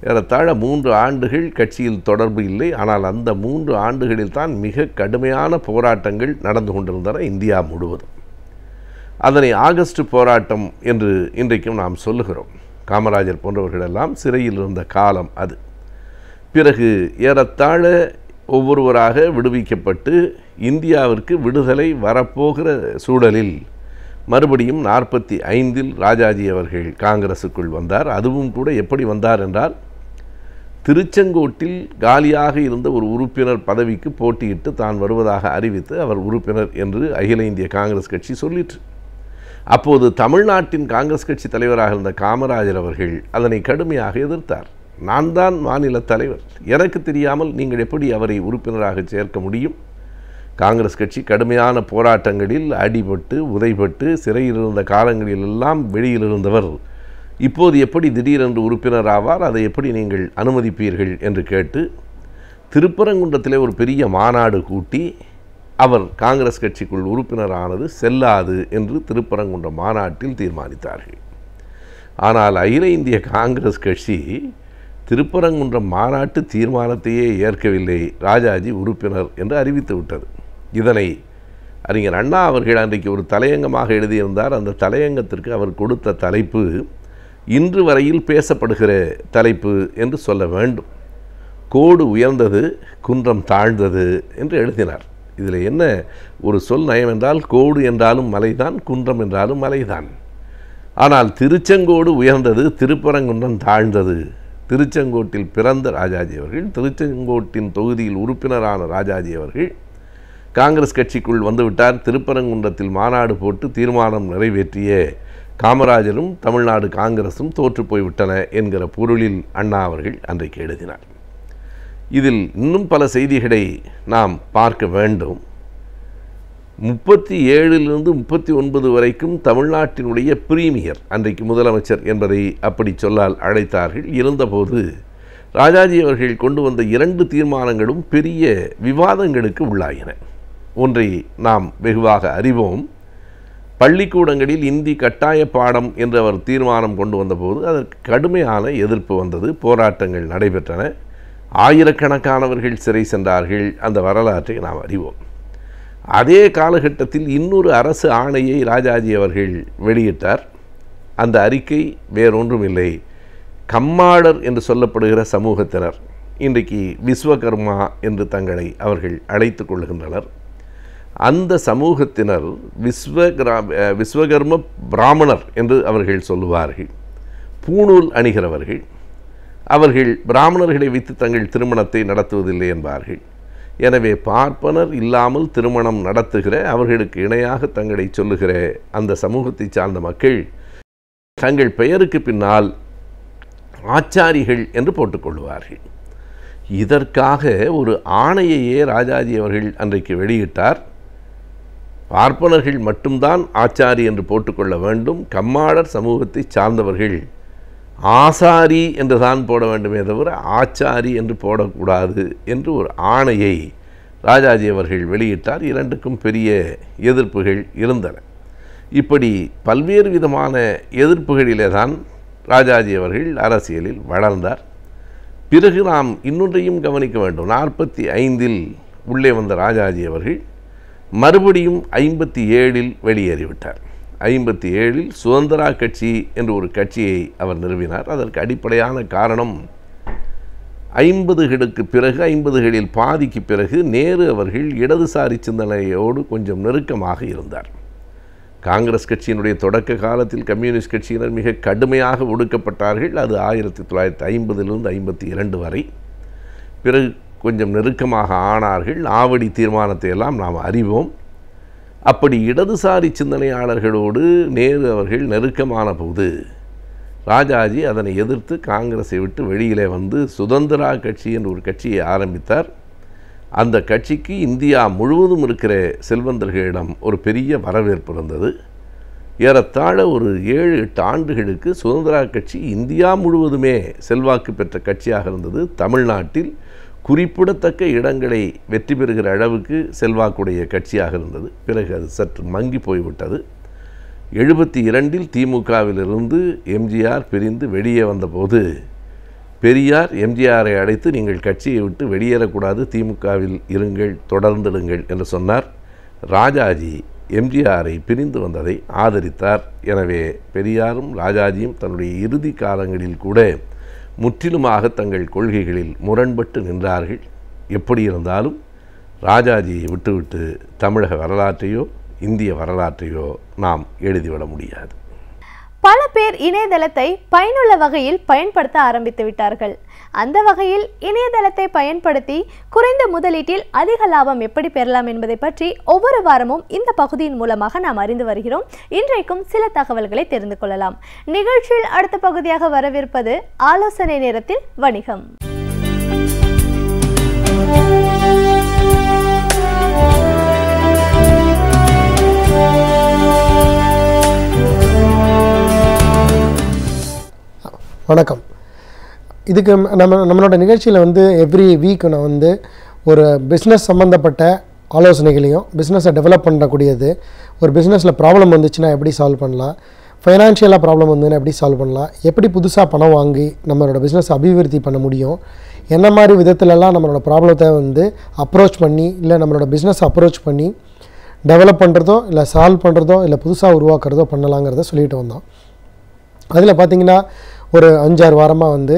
ஏறத்தாழ 3 ஆண்டுகள் கட்சியில் தொடர்பு இல்லை. ஆனால் அந்த 3 ஆண்டுகளில் தான் மிக கடுமையான போராட்டங்கள் நடந்து கொண்டிருந்தன இந்தியா முழுவதும். அதனை ஆகஸ்ட் போராட்டம் என்று இன்றைக்கும் நாம் சொல்லுகிறோம். காமராஜர் போன்றவர்களெல்லாம் சிறையில் இருந்த காலம் அது. பிறகு ஏறத்தாழ ஒவ்வொருவராக விடுவிக்கப்பட்டு இந்தியாவிற்கு விடுதலை வரப்போகிற சூழலில் மறுபடியும் 45 ராஜாஜி அவர்கள் காங்கிரஸுக்குள் வந்தார். அதுவும் கூட எப்படி வந்தார் என்றால், திருச்செங்கோட்டில் காலியாக இருந்த ஒரு உறுப்பினர் பதவிக்கு போட்டியிட்டு தான் வருவதாக அறிவித்து அவர் உறுப்பினர் என்று அகில இந்திய காங்கிரஸ் கட்சி சொல்லிற்று. அப்போது தமிழ்நாட்டின் காங்கிரஸ் கட்சி தலைவராக இருந்த காமராஜர் அவர்கள் அதனை கடுமையாக எதிர்த்தார். நான் தான் மாநில தலைவர், எனக்கு தெரியாமல் நீங்கள் எப்படி அவரை உறுப்பினராக சேர்க்க முடியும்? காங்கிரஸ் கட்சி கடுமையான போராட்டங்களில் அடிபட்டு உதைபட்டு சிறையில் இருந்த காலங்களிலெல்லாம் வெளியில் இருந்தவர் இப்போது எப்படி திடீரென்று உறுப்பினர் ஆவார்? அதை எப்படி நீங்கள் அனுமதிப்பீர்கள் என்று கேட்டு திருப்பரங்குன்றத்திலே ஒரு பெரிய மாநாடு கூட்டி அவர் காங்கிரஸ் கட்சிக்குள் உறுப்பினரானது செல்லாது என்று திருப்பரங்குன்ற மாநாட்டில் தீர்மானித்தார்கள். ஆனால் அகில இந்திய காங்கிரஸ் கட்சி திருப்பரங்குன்ற மாநாட்டு தீர்மானத்தையே ஏற்கவில்லை, ராஜாஜி உறுப்பினர் என்று அறிவித்து விட்டது. இதனை அறிஞர் அண்ணா அவர்கள் அன்றைக்கு ஒரு தலையங்கமாக எழுதியிருந்தார். அந்த தலையங்கத்திற்கு அவர் கொடுத்த தலைப்பு இன்று வரையில் பேசப்படுகிற தலைப்பு என்று சொல்ல வேண்டும். கோடு உயர்ந்தது, குன்றம் தாழ்ந்தது என்று எழுதினார். இதில் என்ன ஒரு சொல் நயம் என்றால், கோடு என்றாலும் மலைதான், குன்றம் என்றாலும் மலைதான். ஆனால் திருச்செங்கோடு உயர்ந்தது, திருப்பரங்குன்றம் தாழ்ந்தது. திருச்செங்கோட்டில் பிறந்த ராஜாஜி அவர்கள், திருச்செங்கோட்டின் தொகுதியில் உறுப்பினரான ராஜாஜி அவர்கள் காங்கிரஸ் கட்சிக்குள் வந்துவிட்டார். திருப்பரங்குன்றத்தில் மாநாடு போட்டு தீர்மானம் நிறைவேற்றிய காமராஜரும் தமிழ்நாடு காங்கிரசும் தோற்று போய்விட்டன என்கிற பொருளில் அண்ணா அவர்கள் அன்றைக்கு எழுதினார். இதில் இன்னும் பல செய்திகளை நாம் பார்க்க வேண்டும். 37லிருந்து 39 வரைக்கும் தமிழ்நாட்டினுடைய பிரீமியர், அன்றைக்கு முதலமைச்சர் என்பதை அப்படி சொல்லால் அழைத்தார்கள், இருந்தபோது ராஜாஜி அவர்கள் கொண்டு வந்த 2 தீர்மானங்களும் பெரிய விவாதங்களுக்கு உள்ளாயின. ஒன்றை நாம் வெகுவாக அறிவோம். பள்ளிக்கூடங்களில் இந்தி கட்டாய பாடம் என்று அவர் தீர்மானம் கொண்டு வந்தபோது அதற்கு கடுமையான எதிர்ப்பு வந்தது, போராட்டங்கள் நடைபெற்றன, ஆயிரக்கணக்கானவர்கள் சிறை சென்றார்கள். அந்த வரலாற்றை நாம் அறிவோம். அதே காலகட்டத்தில் இன்னொரு அரசு ஆணையை ராஜாஜி அவர்கள் வெளியிட்டார். அந்த அறிக்கை வேறொன்றுமில்லை, கம்மாளர் என்று சொல்லப்படுகிற சமூகத்தினர், இன்றைக்கு விஸ்வகர்மா என்று தங்களை அவர்கள் அழைத்து கொள்கின்றனர், அந்த சமூகத்தினர் விஸ்வகர்ம பிராமணர் என்று அவர்கள் சொல்லுவார்கள். பூணூல் அணிகிறவர்கள். அவர்கள் பிராமணர்களை வைத்து தங்கள் திருமணத்தை நடத்துவதில்லை என்பார்கள். எனவே பார்ப்பனர் இல்லாமல் திருமணம் நடத்துகிற, அவர்களுக்கு இணையாக தங்களை சொல்லுகிற அந்த சமூகத்தை சார்ந்த மக்கள் தங்கள் பெயருக்கு பின்னால் ஆச்சாரிகள் என்று போட்டுக்கொள்வார்கள். இதற்காக ஒரு ஆணையையே ராஜாஜி அவர்கள் அன்றைக்கு வெளியிட்டார். பார்ப்பனர்கள் மட்டும்தான் ஆச்சாரி என்று போட்டுக்கொள்ள வேண்டும், கம்மாளர் சமூகத்தை சார்ந்தவர்கள் ஆசாரி என்று தான் போட வேண்டுமே தவிர ஆச்சாரி என்று போடக்கூடாது என்று ஒரு ஆணையை ராஜாஜி அவர்கள் வெளியிட்டார். 2க்கும் பெரிய எதிர்ப்புகள் இருந்தன. இப்படி பல்வேறு விதமான எதிர்ப்புகளிலே தான் ராஜாஜி அவர்கள் அரசியலில் வளர்ந்தார். பிறகு நாம் இன்னொன்றையும் கவனிக்க வேண்டும். 45 உள்ளே வந்த ராஜாஜி அவர்கள் மறுபடியும் 57 வெளியேறிவிட்டார். 57 சுதந்திரா கட்சி என்று ஒரு கட்சியை அவர் நிறுவினார். அதற்கு அடிப்படையான காரணம் 50களுக்கு பிறகு, 50களில் பாதிக்கு பிறகு நேரு அவர்கள் இடதுசாரி சிந்தனையோடு கொஞ்சம் நெருக்கமாக இருந்தார். காங்கிரஸ் கட்சியினுடைய தொடக்க காலத்தில் கம்யூனிஸ்ட் கட்சியினர் மிக கடுமையாக ஒடுக்கப்பட்டார்கள். அது 1950லிருந்து 52 வரை. பிறகு கொஞ்சம் நெருக்கமாக ஆனார்கள். ஆவடி தீர்மானத்தை எல்லாம் நாம் அறிவோம். அப்படி இடதுசாரி சிந்தனையாளர்களோடு நேரு அவர்கள் நெருக்கமான போது ராஜாஜி அதனை எதிர்த்து காங்கிரஸை விட்டு வெளியிலே வந்து சுதந்திரா கட்சி என்ற ஒரு கட்சியை ஆரம்பித்தார். அந்த கட்சிக்கு இந்தியா முழுவதும் இருக்கிற செல்வந்தர்களிடம் ஒரு பெரிய வரவேற்பு இருந்தது. ஏறத்தாழ ஒரு 7-8 ஆண்டுகளுக்கு சுதந்திரா கட்சி இந்தியா முழுவதுமே செல்வாக்கு பெற்ற கட்சியாக இருந்தது. தமிழ்நாட்டில் குறிப்பிடத்தக்க இடங்களை வெற்றி பெறுகிற அளவுக்கு செல்வாக்குடைய கட்சியாக இருந்தது. பிறகு அது சற்று மங்கி போய்விட்டது. 72 திமுகவிலிருந்து எம்ஜிஆர் பிரிந்து வெளியே வந்தபோது பெரியார் எம்ஜிஆரை அழைத்து, நீங்கள் கட்சியை விட்டு வெளியேறக்கூடாது, திமுகவில் இருங்கள், தொடர்ந்திடுங்கள் என்று சொன்னார். ராஜாஜி எம்ஜிஆரை பிரிந்து வந்ததை ஆதரித்தார். எனவே பெரியாரும் ராஜாஜியும் தன்னுடைய இறுதி காலங்களில் கூட முற்றிலுமாக தங்கள் கொள்கைகளில் முரண்பட்டு நின்றார்கள். எப்படி இருந்தாலும் ராஜாஜியை விட்டுவிட்டு தமிழக வரலாற்றையோ இந்திய வரலாற்றையோ நாம் எழுதிவிட முடியாது. பல பேர் இணையதளத்தை பயனுள்ள வகையில் பயன்படுத்த ஆரம்பித்து விட்டார்கள். அந்த வகையில் இணையதளத்தை பயன்படுத்தி குறைந்த முதலீட்டில் அதிக லாபம் எப்படி பெறலாம் என்பதை பற்றி ஒவ்வொரு வாரமும் இந்த பகுதியின் மூலமாக நாம் அறிந்து வருகிறோம். இன்றைக்கும் சில தகவல்களை தெரிந்து கொள்ளலாம். நிகழ்ச்சியில் அடுத்த பகுதியாக வரவிருப்பது ஆலோசனை நேரத்தில் வணிகம். வணக்கம். இதுக்கு நம்மளோட நிகழ்ச்சியில் எவ்ரி வீக் நான் ஒரு பிஸ்னஸ் சம்மந்தப்பட்ட ஆலோசனைகளையும், பிஸ்னஸை டெவலப் பண்ணக்கூடியது, ஒரு பிஸ்னஸில் ப்ராப்ளம் வந்துச்சுன்னா எப்படி சால்வ் பண்ணலாம், ஃபைனான்ஷியலாக ப்ராப்ளம் வந்துன்னா எப்படி சால்வ் பண்ணலாம், எப்படி புதுசாக பணம் வாங்கி நம்மளோட பிஸ்னஸ் அபிவிருத்தி பண்ண முடியும், என்ன மாதிரி விதத்துலலாம் நம்மளோட ப்ராப்ளத்தை அப்ரோச் பண்ணி இல்லை நம்மளோட பிஸ்னஸ் அப்ரோச் பண்ணி டெவலப் பண்ணுறதோ இல்லை சால்வ் பண்ணுறதோ இல்லை புதுசாக உருவாக்குறதோ பண்ணலாங்கிறத சொல்லிட்டு வந்தோம். அதில் பார்த்திங்கன்னா ஒரு 5-6 வாரமாக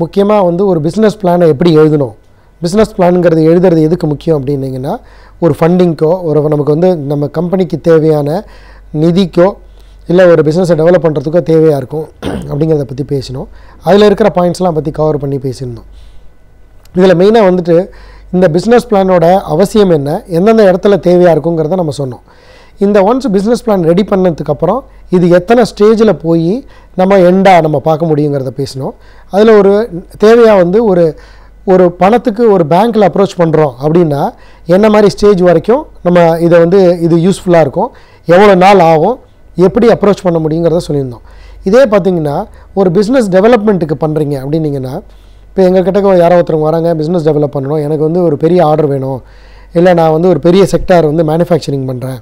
முக்கியமாக ஒரு பிஸ்னஸ் பிளானை எப்படி எழுதணும், பிஸ்னஸ் பிளானுங்கிறது எழுதுறது எதுக்கு முக்கியம் அப்படின்னிங்கன்னா ஒரு ஃபண்டிங்க்கோ நமக்கு நம்ம கம்பெனிக்கு தேவையான நிதிக்கோ இல்லை ஒரு பிஸ்னஸை டெவலப் பண்ணுறதுக்கோ தேவையாக இருக்கும் அப்படிங்கிறத பற்றி பேசினோம். அதில் இருக்கிற பாயிண்ட்ஸ்லாம் பற்றி கவர் பண்ணி பேசியிருந்தோம். இதில் மெயினாக இந்த பிஸ்னஸ் பிளானோட அவசியம் என்ன, எந்தெந்த இடத்துல தேவையாக இருக்குங்கிறத நம்ம சொன்னோம். இந்த ஒன்ஸ் பிஸ்னஸ் பிளான் ரெடி பண்ணதுக்கப்புறம் இது எத்தனை ஸ்டேஜில் போய் நம்ம பார்க்க முடியுங்கிறத பேசினோம். அதில் ஒரு தேவையாக ஒரு பணத்துக்கு ஒரு பேங்க்கில் அப்ரோச் பண்ணுறோம் அப்படின்னா என்ன மாதிரி ஸ்டேஜ் வரைக்கும் நம்ம இதை இது யூஸ்ஃபுல்லாக இருக்கும், எவ்வளோ நாள் ஆகும், எப்படி அப்ரோச் பண்ண முடியுங்கிறத சொல்லியிருந்தோம். இதே பார்த்திங்கன்னா ஒரு பிஸ்னஸ் டெவலப்மெண்ட்டுக்கு பண்ணுறீங்க அப்படின்னிங்கன்னா, இப்போ எங்கள்கிட்ட யாரோ ஒருத்தவங்க வராங்க, பிஸ்னஸ் டெவலப் பண்ணணும், எனக்கு ஒரு பெரிய ஆர்டர் வேணும், இல்லை நான் ஒரு பெரிய செக்டார் மேனுஃபேக்சரிங் பண்ணுறேன்,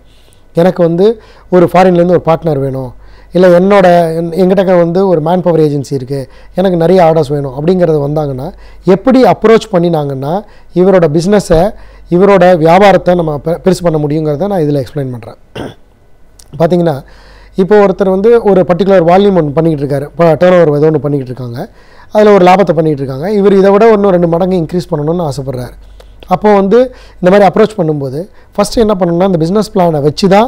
எனக்கு ஒரு ஃபாரின்லேருந்து ஒரு பார்ட்னர் வேணும், இல்லை எங்கிட்ட ஒரு மேன் பவர் ஏஜென்சி இருக்குது, எனக்கு நிறைய ஆர்டர்ஸ் வேணும் அப்படிங்கிறது வந்தாங்கன்னா எப்படி அப்ரோச் பண்ணினாங்கன்னா இவரோட பிஸ்னஸை, இவரோட வியாபாரத்தை நம்ம பெருசு பண்ண முடியுங்கிறத நான் இதில் எக்ஸ்பிளைன் பண்ணுறேன். பார்த்திங்கன்னா இப்போ ஒருத்தர் ஒரு பர்டிகுலர் வால்யூம் ஒன்று பண்ணிக்கிட்டு இருக்காரு, இப்போ டர்ன் ஓவர் ஏதோ ஒன்று பண்ணிக்கிட்டு இருக்காங்க, அதில் ஒரு லாபத்தை பண்ணிகிட்டு இருக்காங்க. இவர் இதை விட இன்னும் 2 மடங்கு இன்க்ரீஸ் பண்ணணும்னு ஆசைப்பட்றாரு. அப்போது இந்த மாதிரி அப்ரோச் பண்ணும்போது ஃபஸ்ட்டு என்ன பண்ணணும்னா இந்த பிஸ்னஸ் பிளானை வச்சு தான்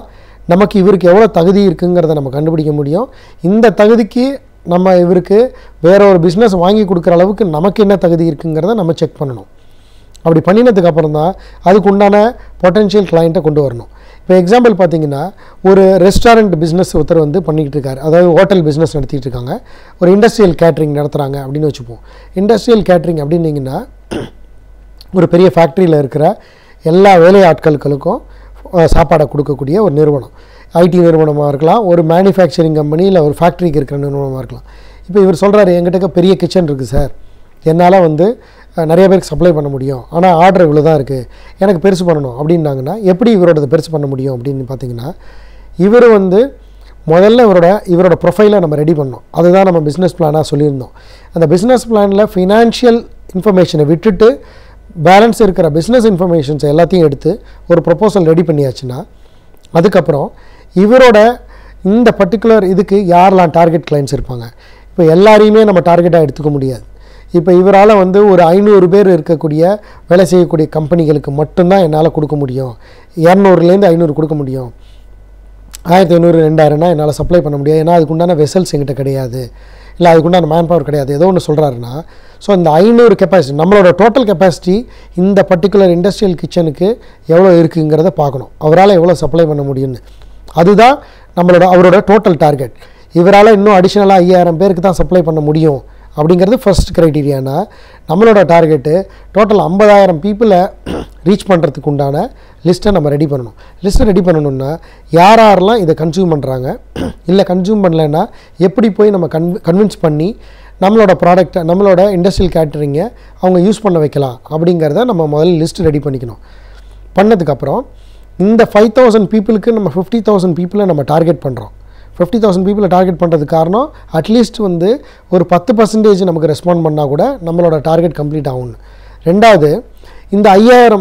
நமக்கு இவருக்கு எவ்வளோ தகுதி இருக்குங்கிறத நம்ம கண்டுபிடிக்க முடியும். இந்த தகுதிக்கு நம்ம இவருக்கு வேற ஒரு பிஸ்னஸ் வாங்கி கொடுக்குற அளவுக்கு நமக்கு என்ன தகுதி இருக்குங்கிறத நம்ம செக் பண்ணணும். அப்படி பண்ணினதுக்கப்புறம் தான் அதுக்கு உண்டான பொட்டென்ஷியல் கிளைண்ட்டை கொண்டு வரணும். இப்போ எக்ஸாம்பிள் பார்த்திங்கன்னா ஒரு ரெஸ்டாரண்ட் பிஸ்னஸ் ஒருத்தர் பண்ணிக்கிட்டு இருக்காரு, அதாவது ஹோட்டல் பிஸ்னஸ் நடத்திட்டு இருக்காங்க, ஒரு இண்டஸ்ட்ரியல் கேட்ரிங் நடத்துகிறாங்க அப்படின்னு வச்சுப்போம். இண்டஸ்ட்ரியல் கேட்ரிங் அப்படின்னிங்கன்னா ஒரு பெரிய ஃபேக்ட்ரியில் இருக்கிற எல்லா வேலையாட்களுக்கும் சாப்பாடை கொடுக்கக்கூடிய ஒரு நிறுவனம், ஐடி நிறுவனமாக இருக்கலாம், ஒரு மேனுஃபேக்சரிங் கம்பெனி, இல்லை ஒரு ஃபேக்ட்ரிக்கு இருக்கிற நிறுவனமாக இருக்கலாம். இப்போ இவர் சொல்கிறாரு, எங்கிட்ட பெரிய கிச்சன் இருக்குது சார், என்னால் நிறைய பேருக்கு சப்ளை பண்ண முடியும், ஆனால் ஆர்டர் இவ்வளோ தான் இருக்குது, எனக்கு பெருசு பண்ணணும் அப்படின்னாங்கன்னா எப்படி இவரோடது பெருசு பண்ண முடியும் அப்படின்னு பார்த்திங்கன்னா இவர் முதல்ல இவரோட ப்ரொஃபைலை நம்ம ரெடி பண்ணோம். அதுதான் நம்ம பிஸ்னஸ் பிளானாக சொல்லியிருந்தோம். அந்த பிஸ்னஸ் பிளானில் ஃபினான்ஷியல் இன்ஃபர்மேஷனை விட்டுட்டு பேலன்ஸ் இருக்கிற பிஸ்னஸ் இன்ஃபர்மேஷன்ஸ் எல்லாத்தையும் எடுத்து ஒரு ப்ரொப்போசல் ரெடி பண்ணியாச்சுன்னா அதுக்கப்புறம் இவரோட இந்த பர்டிகுலர் இதுக்கு யாரெல்லாம் டார்கெட் கிளைண்ட்ஸ் இருப்பாங்க, இப்போ எல்லாரையுமே நம்ம டார்கெட்டாக எடுத்துக்க முடியாது. இப்போ இவரால் ஒரு 500 பேர் இருக்கக்கூடிய வேலை செய்யக்கூடிய கம்பெனிகளுக்கு மட்டும்தான் என்னால் கொடுக்க முடியும், 200லேருந்து 500 கொடுக்க முடியும், 1500 2000னா என்னால் சப்ளை பண்ண முடியாது, ஏன்னா அதுக்குண்டான வெசல்ஸ் எங்கிட்ட கிடையாது, இல்லை அதுக்குண்டான மேன் பவர் கிடையாது, ஏதோ ஒன்று சொல்கிறாருன்னா, ஸோ இந்த 500 கெப்பாசிட்டி நம்மளோட டோட்டல் கெப்பாசிட்டி இந்த பர்டிகுலர் இண்டஸ்ட்ரியல் கிச்சனுக்கு எவ்வளோ இருக்குங்கிறத பார்க்கணும், அவரால் எவ்வளோ சப்ளை பண்ண முடியும்னு. அதுதான் அவரோட டோட்டல் டார்கெட். இவரால் இன்னும் அடிஷ்னலாக 5000 பேருக்கு தான் சப்ளை பண்ண முடியும் அப்படிங்கிறது ஃபர்ஸ்ட் க்ரைட்டீரியானா, நம்மளோட டார்கெட்டு டோட்டல் 50000 பீப்புளை ரீச் பண்ணுறதுக்கு உண்டான லிஸ்ட்டை நம்ம ரெடி பண்ணணும். லிஸ்ட்டை ரெடி பண்ணணுன்னா யாரெல்லாம் இதை கன்சியூம் பண்ணுறாங்க, இல்லை கன்சியூம் பண்ணலைன்னா எப்படி போய் நம்ம கன்வின்ஸ் பண்ணி நம்மளோட ப்ராடக்டை, நம்மளோட இண்டஸ்ட்ரியல் கேட்டரிங்கை அவங்க யூஸ் பண்ண வைக்கலாம் அப்படிங்கிறத நம்ம முதல்ல லிஸ்ட் ரெடி பண்ணிக்கணும். பண்ணதுக்கப்புறம் இந்த 5000 பீப்புளுக்கு நம்ம 50000 பீப்புளை நம்ம டார்கெட் பண்ணுறோம். 50000 பீப்புளை டார்கெட் பண்ணுறதுக்கு காரணம் அட்லீஸ்ட் ஒரு 10% நமக்கு ரெஸ்பாண்ட் பண்ணால் கூட நம்மளோட டார்கெட் கம்ப்ளீட் ஆகும்னு. ரெண்டாவது, இந்த 5000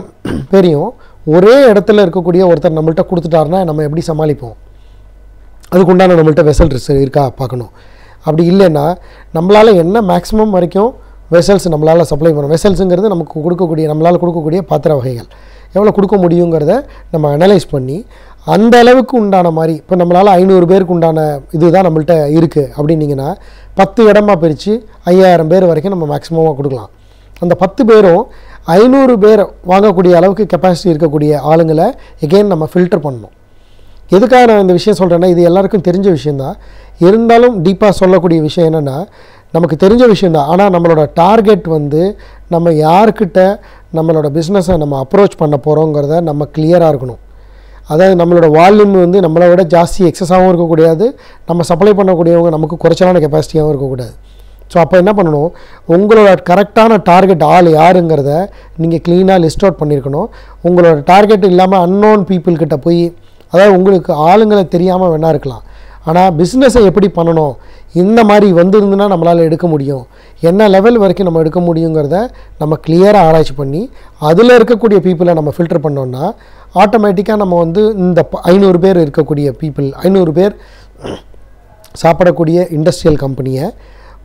பேரையும் ஒரே இடத்துல இருக்கக்கூடிய ஒருத்தர் நம்மள்கிட்ட கொடுத்துட்டாருன்னா நம்ம எப்படி சமாளிப்போம், அதுக்குண்டான நம்மள்கிட்ட வெசல்ஸ் இருக்கா பார்க்கணும். அப்படி இல்லைன்னா நம்மளால் என்ன மேக்ஸிமம் வரைக்கும் வெசல்ஸ் நம்மளால் சப்ளை பண்ணணும். வெசல்ஸுங்கிறது நம்மளால் கொடுக்கக்கூடிய பாத்திர வகைகள் எவ்வளோ கொடுக்க முடியுங்கிறத நம்ம அனலைஸ் பண்ணி அந்த அளவுக்கு உண்டான மாதிரி இப்போ நம்மளால் 500 பேருக்கு உண்டான இதுதான் நம்மள்ட்ட இருக்குது அப்படின்னீங்கன்னா 10 இடமா பிரித்து 5000 பேர் வரைக்கும் நம்ம மேக்ஸிமமாக கொடுக்கலாம். அந்த 10 பேரும் 500 பேர் வாங்கக்கூடிய அளவுக்கு கெப்பாசிட்டி இருக்கக்கூடிய ஆளுங்களை எகெயின் நம்ம ஃபில்டர் பண்ணணும். எதுக்காக நான் இந்த விஷயம் சொல்கிறேன்னா, இது எல்லாருக்கும் தெரிஞ்ச விஷயந்தான், இருந்தாலும் டீப்பாக சொல்லக்கூடிய விஷயம் என்னென்னா, நமக்கு தெரிஞ்ச விஷயந்தான். ஆனால் நம்மளோட டார்கெட் வந்து நம்ம யார்கிட்ட நம்மளோட பிஸ்னஸை நம்ம அப்ரோச் பண்ண போகிறோங்கிறத நம்ம கிளியராக இருக்கணும். அதாவது நம்மளோட வால்யூம் வந்து நம்மளை விட ஜாஸ்தி எக்ஸஸாகவும் இருக்கக்கூடாது, நம்ம சப்ளை பண்ணக்கூடியவங்க நமக்கு குறைச்சலான கெப்பாசிட்டியாகவும் இருக்கக்கூடாது. ஸோ அப்போ என்ன பண்ணணும், உங்களோட கரெக்டான டார்கெட் ஆள் யாருங்கிறத நீங்கள் க்ளீனாக லிஸ்ட் அவுட் பண்ணியிருக்கணும். உங்களோட டார்கெட் இல்லாமல் அன்னோன் பீப்புள்கிட்ட போய், அதாவது உங்களுக்கு ஆளுங்களை தெரியாமல் வேணா இருக்கலாம், ஆனால் பிஸ்னஸை எப்படி பண்ணணும், இந்த மாதிரி வந்திருந்துன்னா நம்மளால் எடுக்க முடியும், என்ன லெவல் வரைக்கும் நம்ம எடுக்க முடியுங்கிறத நம்ம கிளியராக ஆராய்ச்சி பண்ணி அதில் இருக்கக்கூடிய பீப்புளை நம்ம ஃபில்டர் பண்ணோன்னா ஆட்டோமேட்டிக்காக நம்ம வந்து இந்த 500 பேர் இருக்கக்கூடிய பீப்புள், 500 பேர் சாப்பிடக்கூடிய இண்டஸ்ட்ரியல் கம்பெனியை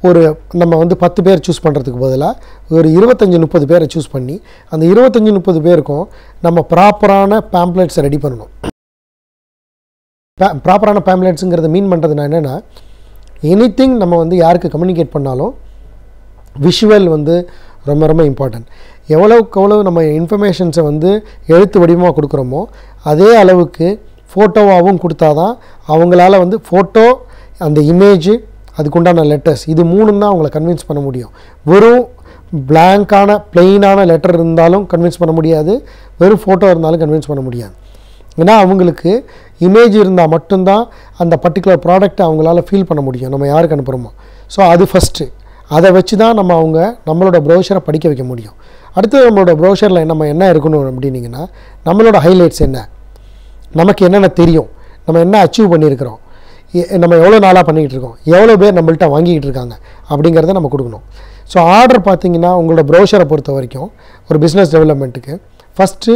ஒரு நம்ம வந்து 10 பேர் சூஸ் பண்ணுறதுக்கு பதிலாக ஒரு 25-30 பேரை சூஸ் பண்ணி அந்த 25-30 பேருக்கும் நம்ம ப்ராப்பரான பேம்ப்ளெட்ஸை ரெடி பண்ணணும். ப்ராப்பரான பேம்ப்ளெட்ஸுங்கிறத மீன் பண்ணுறதுனா என்னென்னா, எனிதிங் நம்ம வந்து யாருக்கு கம்யூனிகேட் பண்ணாலும் விஷுவல் வந்து ரொம்ப ரொம்ப இம்பார்ட்டன்ட். எவ்வளோக்கு எவ்வளோ நம்ம இன்ஃபர்மேஷன்ஸை வந்து எழுத்து வடிவமாக கொடுக்குறோமோ அதே அளவுக்கு ஃபோட்டோவாகவும் கொடுத்தா தான் அவங்களால வந்து ஃபோட்டோ, அந்த இமேஜு, அதுக்குண்டான லெட்டர்ஸ், இது 3 தான் அவங்கள கன்வின்ஸ் பண்ண முடியும். வெறும் பிளாங்கான பிளெயினான லெட்டர் இருந்தாலும் கன்வின்ஸ் பண்ண முடியாது, வெறும் ஃபோட்டோ இருந்தாலும் கன்வின்ஸ் பண்ண முடியாது. ஏன்னா அவங்களுக்கு இமேஜ் இருந்தால் மட்டும்தான் அந்த பர்டிகுலர் ப்ராடக்ட்டை அவங்களால ஃபீல் பண்ண முடியும் நம்ம யாருக்கு அனுப்புகிறோமோ. ஸோ அது ஃபஸ்ட்டு, அதை வச்சு தான் நம்மளோட ப்ரௌசரை படிக்க வைக்க முடியும். அடுத்து நம்மளோட ப்ரௌசரில் நம்ம என்ன இருக்கணும் அப்படின்னிங்கன்னா, நம்மளோட ஹைலைட்ஸ் என்ன, நமக்கு என்னென்ன தெரியும், நம்ம என்ன அச்சீவ் பண்ணியிருக்கிறோம், நம்ம எவ்வளோ நாளாக பண்ணிக்கிட்டு இருக்கோம், எவ்வளோ பேர் நம்மள்ட்ட வாங்கிக்கிட்டு இருக்காங்க அப்படிங்கிறத நம்ம கொடுக்கணும். ஸோ ஆர்டர் பார்த்திங்கன்னா உங்களோட ப்ரௌசரை பொறுத்த வரைக்கும் ஒரு பிஸ்னஸ் டெவலப்மெண்ட்டுக்கு ஃபஸ்ட்டு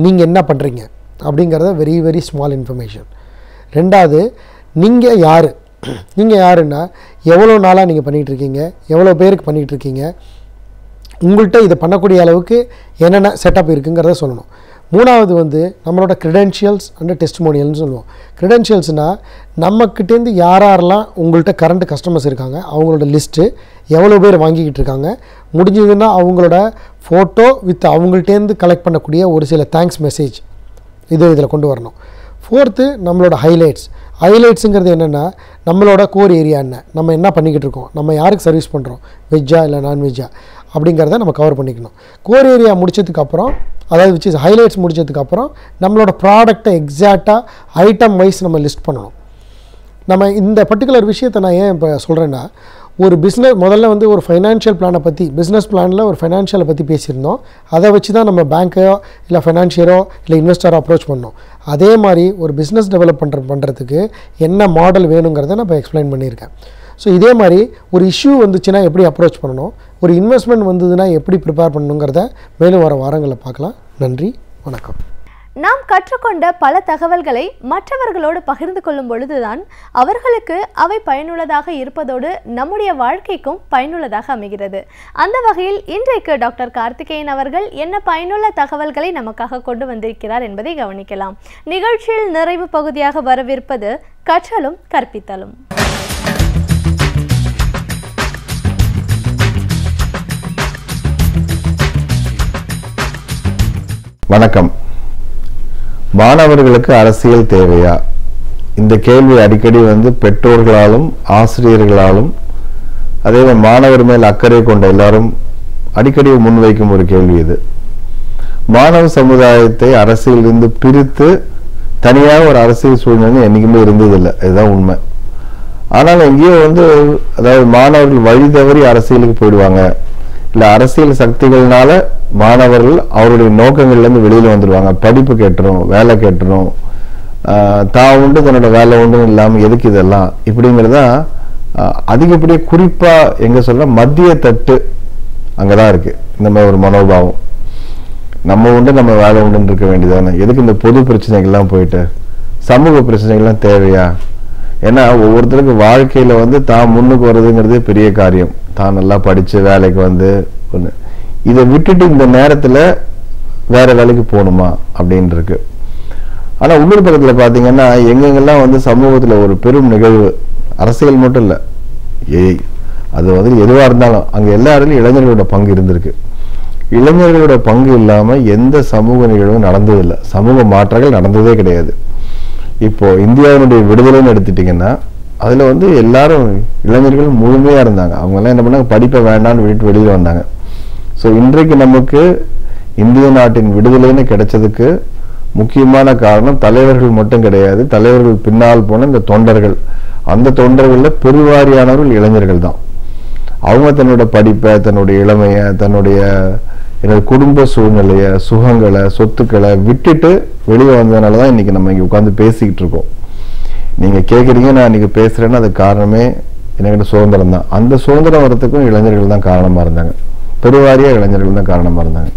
நீங்கள் என்ன பண்ணுறீங்க அப்படிங்கிறத வெரி வெரி ஸ்மால் இன்ஃபர்மேஷன். ரெண்டாவது, நீங்கள் யாருன்னா எவ்வளோ நாளாக நீங்கள் பண்ணிகிட்ருக்கீங்க, எவ்வளோ பேருக்கு பண்ணிகிட்ருக்கீங்க, உங்கள்கிட்ட இதை பண்ணக்கூடிய அளவுக்கு என்னென்ன செட்டப் இருக்குங்கிறத சொல்லணும். மூணாவது வந்து நம்மளோட க்ரெடென்ஷியல்ஸ் அண்ட் டெஸ்டிமோனியல்னு சொல்லுவோம். க்ரெடென்ஷியல்ஸ்னால் நம்மக்கிட்டேருந்து யாரெல்லாம் உங்கள்கிட்ட கரண்ட் கஸ்டமர்ஸ் இருக்காங்க அவங்களோட லிஸ்ட்டு, எவ்வளோ பேர் வாங்கிக்கிட்டு இருக்காங்க, முடிஞ்சதுன்னா அவங்களோட ஃபோட்டோ வித் அவங்கள்ட்டேருந்து கலெக்ட் பண்ணக்கூடிய ஒரு சில தேங்க்ஸ் மெசேஜ் இதில் கொண்டு வரணும். ஃபோர்த்து, நம்மளோட ஹைலைட்ஸுங்கிறது என்னென்னா நம்மளோட கோர் ஏரியா என்ன, நம்ம என்ன பண்ணிக்கிட்டு இருக்கோம், நம்ம யாருக்கு சர்வீஸ் பண்ணுறோம், வெஜ்ஜா இல்லை நான்வெஜ்ஜா அப்படிங்கிறத நம்ம கவர் பண்ணிக்கணும். கோர் ஏரியா முடித்ததுக்கப்புறம், அதாவது ஹைலைட்ஸ் முடித்ததுக்கப்புறம் நம்மளோட ப்ராடக்டை எக்ஸாக்டாக ஐட்டம் வைஸ் நம்ம லிஸ்ட் பண்ணணும். நம்ம இந்த பர்டிகுலர் விஷயத்தை நான் ஏன் இப்போ சொல்கிறேன்னா, ஒரு பிஸ்னஸ் முதல்ல வந்து ஒரு ஃபைனான்ஷியல் பிளானை பற்றி, பிஸ்னஸ் பிளானில் ஒரு ஃபைனான்ஷியலை பற்றி பேசியிருந்தோம். அதை வச்சு தான் நம்ம பேங்க்கையோ இல்லை ஃபைனான்ஷியரோ இல்லை இன்வெஸ்டரோ அப்ரோச் பண்ணோம். அதே மாதிரி ஒரு பிஸ்னஸ் டெவலப் பண்ணுறதுக்கு என்ன மாடல் வேணுங்கிறத நான் இப்போ எக்ஸ்பிளைன் பண்ணியிருக்கேன். ஸோ இதே மாதிரி ஒரு இஷ்யூ வந்துச்சுன்னா எப்படி அப்ரோச் பண்ணணும், ஒரு இன்வெஸ்ட்மெண்ட் வந்ததுன்னா எப்படி ப்ரிப்பேர் பண்ணணுங்கிறத மேலும் வர வாரங்களில் பார்க்கலாம். நன்றி, வணக்கம். நாம் கற்றுக்கொண்ட பல தகவல்களை மற்றவர்களோடு பகிர்ந்து கொள்ளும் பொழுதுதான் அவர்களுக்கு அவை பயனுள்ளதாக இருப்பதோடு நம்முடைய வாழ்க்கைக்கும் பயனுள்ளதாக அமைகிறது. அந்த வகையில் இன்றைக்கு டாக்டர் கார்த்திகேயன் அவர்கள் என்ன பயனுள்ள தகவல்களை நமக்காக கொண்டு வந்திருக்கிறார் என்பதை கவனிக்கலாம். நிகழ்ச்சியில் நிறைவு பகுதியாக வரவிருப்பது கற்றலும் கற்பித்தலும். வணக்கம். மாணவர்களுக்கு அரசியல் தேவையா? இந்த கேள்வி அடிக்கடி பெற்றோர்களாலும் ஆசிரியர்களாலும் அதே மாணவர் மேல் அக்கறை கொண்ட எல்லாரும் அடிக்கடி முன்வைக்கும் ஒரு கேள்வி இது. மாணவ சமுதாயத்தை அரசியலிருந்து பிரித்து தனியாக ஒரு அரசியல் சூழ்நிலை என்னைக்குமே இருந்ததில்லை, இதுதான் உண்மை. ஆனால் எங்கேயோ அதாவது மாணவர்கள் வழி தவறி அரசியலுக்கு போயிடுவாங்க, இல்லை அரசியல் சக்திகள்னால மாணவர்கள் அவருடைய நோக்கங்கள்லேருந்து வெளியில் வந்துடுவாங்க. படிப்பு கேட்டுரும், வேலை கேட்டுரும், தான் உண்டு தன்னோட வேலை உண்டுன்னு இல்லாமல் எதுக்கு இதெல்லாம் இப்படிங்கிறதான் அதிகப்படியே குறிப்பாக எங்கே சொல்ல மத்திய தட்டு அங்கே தான் இருக்குது. இந்த மாதிரி ஒரு மனோபாவம், நம்ம உண்டு நம்ம வேலை உண்டுன்னு இருக்க வேண்டியதானே, எதுக்கு இந்த பொது பிரச்சனைகள்லாம் போயிட்டு சமூக பிரச்சனைகள்லாம் தேவையா? ஏன்னா ஒவ்வொருத்தருக்கு வாழ்க்கையில் தான் முன்னுக்கு வர்றதுங்கிறதே பெரிய காரியம். தான் நல்லா படித்து வேலைக்கு ஒன்று இதை விட்டுட்டு இந்த நேரத்தில் வேற வேலைக்கு போகணுமா அப்படின்னு இருக்கு. ஆனால் உள்ளூர் பக்கத்தில் பார்த்தீங்கன்னா எங்கெங்கெல்லாம் வந்து சமூகத்தில் ஒரு பெரும் நிகழ்வு, அரசியல் மட்டும் இல்லை, அது வந்து எதுவாக இருந்தாலும் அங்கே எல்லா இடத்துலையும் இளைஞர்களோட பங்கு இருந்திருக்கு. இளைஞர்களோட பங்கு இல்லாமல் எந்த சமூக நிகழ்வும் நடந்ததில்லை, சமூக மாற்றங்கள் நடந்ததே கிடையாது. இப்போ இந்தியாவினுடைய விடுதலைன்னு எடுத்துட்டிங்கன்னா அதில் வந்து எல்லாரும் இளைஞர்கள் முழுமையாக இருந்தாங்க. அவங்கெல்லாம் என்ன பண்ணாங்க, படிப்பை வேண்டான்னு விட்டு வெளியில் வந்தாங்க. ஸோ இன்றைக்கு நமக்கு இந்திய நாட்டின் விடுதலைன்னு கிடைச்சதுக்கு முக்கியமான காரணம் தலைவர்கள் மட்டும் கிடையாது, தலைவர்கள் பின்னால் போன இந்த தொண்டர்கள். அந்த தொண்டர்களில் பெருவாரியானவர்கள் இளைஞர்கள் தான். அவங்க தன்னோட படிப்பை, தன்னுடைய இளமையை, தன்னுடைய குடும்ப சூழ்நிலையை, சுகங்களை, சொத்துக்களை விட்டுட்டு வெளியே வந்ததுனால தான் இன்னைக்கு நம்ம இங்கே உட்காந்து பேசிக்கிட்டு இருக்கோம். நீங்கள் கேட்குறீங்க, நான் இன்னைக்கு பேசுகிறேன்னா அது காரணமே என்கிட்ட சுதந்திரம் தான். அந்த சுதந்திரம் வரத்துக்கும் இளைஞர்கள் தான் காரணமாக இருந்தாங்க, பெருவாரியாக இளைஞர்கள் தான் காரணமாக இருந்தாங்க.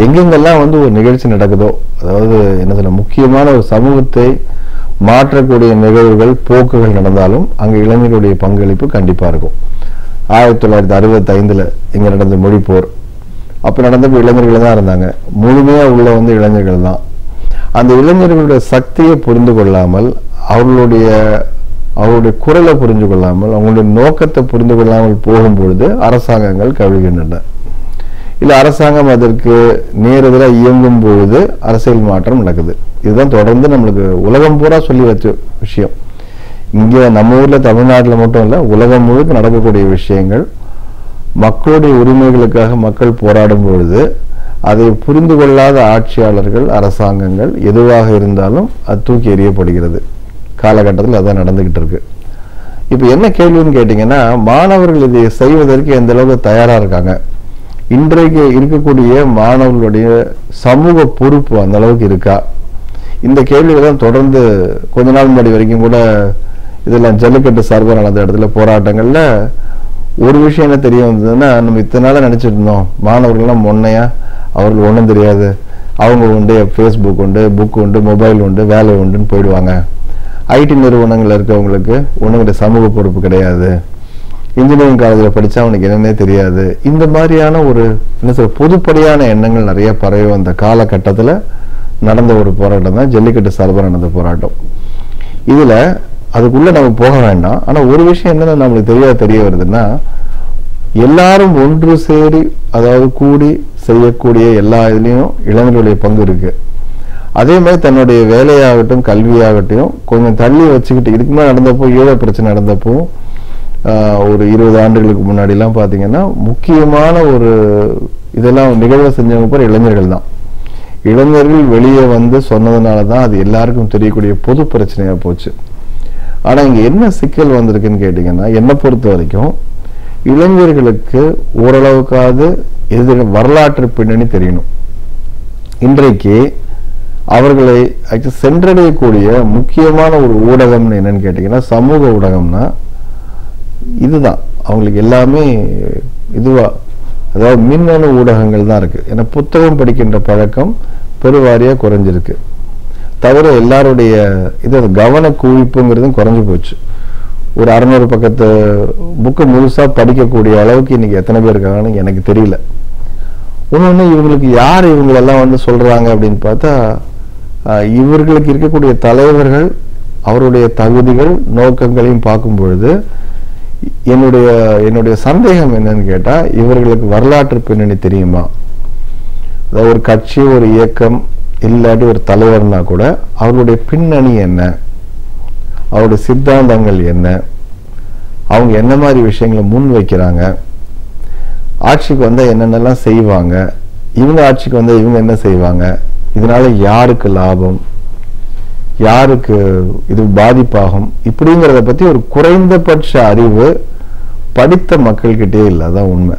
எங்கெங்கெல்லாம் வந்து ஒரு நிகழ்ச்சி நடக்குதோ, அதாவது என்ன சொல்ல, முக்கியமான ஒரு சமூகத்தை மாற்றக்கூடிய நிகழ்வுகள், போக்குகள் நடந்தாலும் அங்கே இளைஞர்களுடைய பங்களிப்பு கண்டிப்பாக இருக்கும். 1965 இங்கே நடந்த மொழிப்போர், அப்போ நடந்தப்போ இளைஞர்கள் தான் இருந்தாங்க, முழுமையாக உள்ள வந்து இளைஞர்கள் தான். அந்த இளைஞர்களுடைய சக்தியை புரிந்து கொள்ளாமல், அவர்களுடைய குரலை புரிந்து கொள்ளாமல், அவங்களுடைய நோக்கத்தை புரிந்து கொள்ளாமல் போகும்பொழுது அரசாங்கங்கள் கவிழ்கின்றன. இல்லை அரசாங்கம் அதற்கு நேரெதிராக இயங்கும் பொழுது அரசியல் மாற்றம் நடக்குது. இதுதான் தொடர்ந்து நம்மளுக்கு உலகம் பூரா சொல்லி வச்ச விஷயம். இங்கே நம்ம ஊரில் தமிழ்நாட்டில் மட்டும் இல்லை, உலகம் முழுக்க நடக்கக்கூடிய விஷயங்கள். மக்களுடைய உரிமைகளுக்காக மக்கள் போராடும் பொழுது அதை புரிந்து கொள்ளாத ஆட்சியாளர்கள், அரசாங்கங்கள் எதுவாக இருந்தாலும் அது தூக்கி எறியப்படுகிறது. காலகட்டத்தில் அதான் நடந்துகிட்டு இருக்கு. இப்போ என்ன கேள்வின்னு கேட்டிங்கன்னா, மாணவர்கள் இதை செய்வதற்கு எந்த அளவுக்கு தயாராக இருக்காங்க, இன்றைக்கு இருக்கக்கூடிய மாணவர்களுடைய சமூக பொறுப்பு அந்த அளவுக்கு இருக்கா, இந்த கேள்விகள் தான் தொடர்ந்து கொஞ்ச நாள் முன்னாடி வரைக்கும் கூட இதெல்லாம் ஜல்லிக்கட்டு சார்பாக நடந்த இடத்துல போராட்டங்களில் ஒரு விஷயம் என்ன தெரிய வந்ததுன்னா, நம்ம இத்தனை நாளாக நினச்சிட்டு இருந்தோம் மாணவர்கள்லாம் முன்னையா அவர்கள் ஒன்றும் தெரியாது, அவங்க உண்டு, ஃபேஸ்புக் உண்டு, புக் உண்டு, மொபைல் உண்டு, வேலை உண்டுன்னு போயிடுவாங்க, ஐடி நிறுவனங்கள் இருக்கவங்களுக்கு ஒன்றுங்கிட்ட சமூக பொறுப்பு கிடையாது, இன்ஜினியரிங் காலேஜில் படித்தா அவனுக்கு என்னன்னே தெரியாது, இந்த மாதிரியான ஒரு என்ன சொல்ற பொதுப்படையான எண்ணங்கள் நிறைய பரவி வந்த காலகட்டத்தில் நடந்த ஒரு போராட்டம் தான் ஜல்லிக்கட்டு சார்பாக நடந்த போராட்டம். இதில் அதுக்குள்ளே நம்ம போக வேண்டாம். ஆனால் ஒரு விஷயம் என்னென்ன நம்மளுக்கு தெரிய வருதுன்னா, எல்லாரும் ஒன்று சேரி, அதாவது கூடி செய்யக்கூடிய எல்லா இதுலேயும் இளைஞர்களுடைய பங்கு இருக்கு. அதே மாதிரி தன்னுடைய வேலையாகட்டும் கல்வியாகட்டும் கொஞ்சம் தள்ளி வச்சுக்கிட்டு, இதுக்கு முன்னாடி நடந்தப்போ ஈழ பிரச்சனை நடந்தப்போ ஒரு 20 ஆண்டுகளுக்கு முன்னாடிலாம் பார்த்தீங்கன்னா முக்கியமான ஒரு இதெல்லாம் நிகழ்வை செஞ்சவங்க பேர் இளைஞர்கள் தான். இளைஞர்கள் வெளியே வந்து சொன்னதுனால தான் அது எல்லாருக்கும் தெரியக்கூடிய பொது பிரச்சனையாக போச்சு. ஆனால் இங்கே என்ன சிக்கல் வந்திருக்குன்னு கேட்டிங்கன்னா, என்னை பொறுத்த வரைக்கும் இளைஞர்களுக்கு ஓரளவுக்காவது வரலாற்று பின்னணி தெரியணும். இன்றைக்கு அவர்களை சென்றடையக்கூடிய முக்கியமான ஒரு ஊடகம்னு என்னன்னு கேட்டிங்கன்னா, சமூக ஊடகம்னா இதுதான். அவங்களுக்கு எல்லாமே இதுவாக, அதாவது மின்னணு ஊடகங்கள் தான் இருக்குது. ஏன்னா புத்தகம் படிக்கின்ற பழக்கம் பெருவாரியாக குறைஞ்சிருக்கு. தவிர எல்லாருடைய கவன குவிப்புங்கிறதும் குறைஞ்சி போச்சு. ஒரு 600 பக்கத்து புக்கு முழுசாக படிக்கக்கூடிய அளவுக்கு இன்றைக்கி எத்தனை பேர் இருக்காங்கன்னு எனக்கு தெரியல. ஒன்று இவங்களுக்கு யார் இவங்களெல்லாம் வந்து சொல்கிறாங்க அப்படின்னு பார்த்தா, இவர்களுக்கு இருக்கக்கூடிய தலைவர்கள் அவருடைய தகுதிகள் நோக்கங்களையும் பார்க்கும் பொழுது என்னுடைய சந்தேகம் என்னன்னு கேட்டால், இவர்களுக்கு வரலாற்று பின்னணி தெரியுமா? அதாவது ஒரு கட்சி, ஒரு இயக்கம், இல்லாட்டி ஒரு தலைவர்னா கூட அவருடைய பின்னணி என்ன, அவருடைய சித்தாந்தங்கள் என்ன, அவங்க என்ன மாதிரி விஷயங்களை முன் வைக்கிறாங்க, ஆட்சிக்கு வந்தால் என்னென்னலாம் செய்வாங்க, இவங்க ஆட்சிக்கு வந்தால் இவங்க என்ன செய்வாங்க, இதனால யாருக்கு லாபம், யாருக்கு இது பாதிப்பாகும், இப்படிங்கிறத பற்றி ஒரு குறைந்தபட்ச அறிவு படித்த மக்கள்கிட்டே இல்லை. அதான் உண்மை.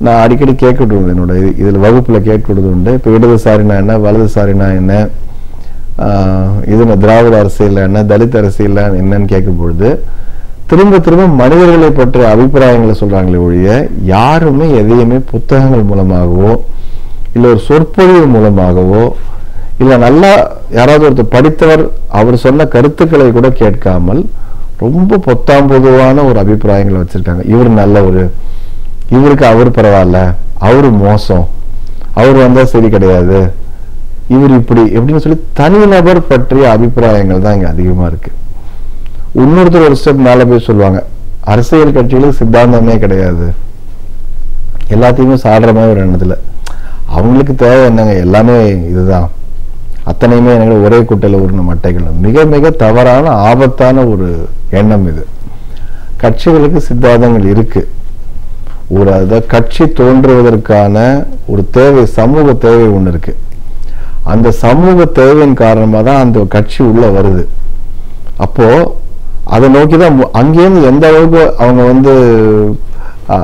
நான் அடிக்கடி கேட்கறது உண்டு, என்னோட இதில் வகுப்பில் கேட்கறது உண்டு. இப்போ இடதுசாரினா என்ன, வலதுசாரினா என்ன, இது திராவிட அரசியல் என்ன, தலித் அரசியல் என்னன்னு கேட்கும்பொழுது திரும்ப திரும்ப மனிதர்களை பற்றிய அபிப்பிராயங்களை சொல்கிறாங்களே ஒழிய யாருமே எதையுமே புத்தகங்கள் மூலமாகவோ இல்லை ஒரு சொற்பொழிவு மூலமாகவோ இல்லை நல்லா யாராவது ஒருத்தர் படித்தவர் அவர் சொன்ன கருத்துக்களை கூட கேட்காமல் ரொம்ப பொத்தாம்பொதுவான ஒரு அபிப்பிராயங்களை வச்சுருக்காங்க. இவர் நல்லவர், இவருக்கு அவர் பரவாயில்ல, அவர் மோசம், அவர் வந்தால் சரி கிடையாது, இவர் இப்படி எப்படின்னு சொல்லி தனிநபர் பற்றிய அபிப்பிராயங்கள் தான் இங்க அதிகமா இருக்கு. இன்னொருத்தர் ஒரு ஸ்டெப் மேல போய் சொல்லுவாங்க, அரசியல் கட்சிகளுக்கு சித்தாந்தமே கிடையாது, எல்லாத்தையுமே சாடுற மாதிரி ஒரு எண்ணத்துல அவங்களுக்கு தேவை என்னங்க, எல்லாமே இதுதான், அத்தனையுமே எனக்கு ஒரே குட்டையில உருண மட்டைகள். மிக மிக தவறான ஆபத்தான ஒரு எண்ணம் இது. கட்சிகளுக்கு சித்தாந்தங்கள் இருக்கு. ஒரு கட்சி தோன்றுவதற்கான ஒரு தேவை, சமூக தேவை ஒன்று இருக்கு. அந்த சமூக தேவையின் காரணமாக தான் அந்த கட்சி உள்ள வருது. அப்போ அதை நோக்கி தான் அங்கேருந்து எந்த அளவுக்கு அவங்க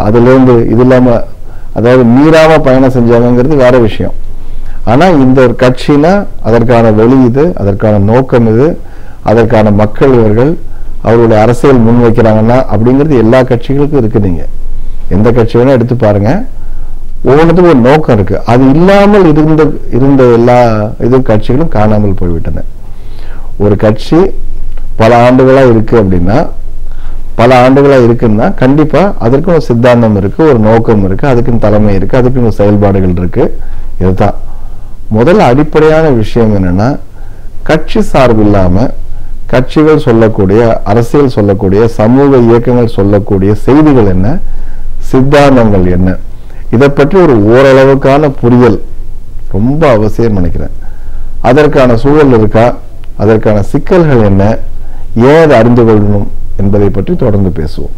அதுல இருந்து இது இல்லாம அதாவது மீறாம பயணம் செஞ்சாங்கிறது வேற விஷயம். ஆனா இந்த ஒரு கட்சினா அதற்கான வெளி இது, அதற்கான நோக்கம் இது, அதற்கான மக்கள் இவர்கள் அவர்களுடைய அரசியல் முன் வைக்கிறாங்கன்னா அப்படிங்கிறது எல்லா கட்சிகளுக்கும் இருக்கு. நீங்க எந்த கட்சி வேணா எடுத்து பாருங்க, ஒவ்வொன்றுக்கும் ஒரு நோக்கம் இருக்கு. அது இல்லாமல் இருந்த எல்லா இதுவும் கட்சிகளும் காணாமல் போய்விட்டன. ஒரு கட்சி பல ஆண்டுகளா இருக்கு அப்படின்னா, பல ஆண்டுகளா இருக்குன்னா கண்டிப்பா அதற்கு ஒரு சித்தாந்தம் இருக்கு, ஒரு நோக்கம் இருக்கு, அதுக்குன்னு தலைமை இருக்கு, அதுக்குன்னு செயல்பாடுகள் இருக்கு. இதுதான் முதல்ல அடிப்படையான விஷயம். என்னன்னா, கட்சி சார்பு இல்லாம கட்சிகள் சொல்லக்கூடிய, அரசியல் சொல்லக்கூடிய, சமூக இயக்கங்கள் சொல்லக்கூடிய செய்திகள் என்ன, சித்தாந்தங்கள் என்ன, இதை பற்றி ஒரு ஓரளவுக்கான புரிதல் ரொம்ப அவசியம் நினைக்கிறேன். அதற்கான சூழல் இருக்கா, அதற்கான சிக்கல்கள் என்ன, ஏன் அதை அறிந்து கொள்ளணும் என்பதை பற்றி தொடர்ந்து பேசுவோம்.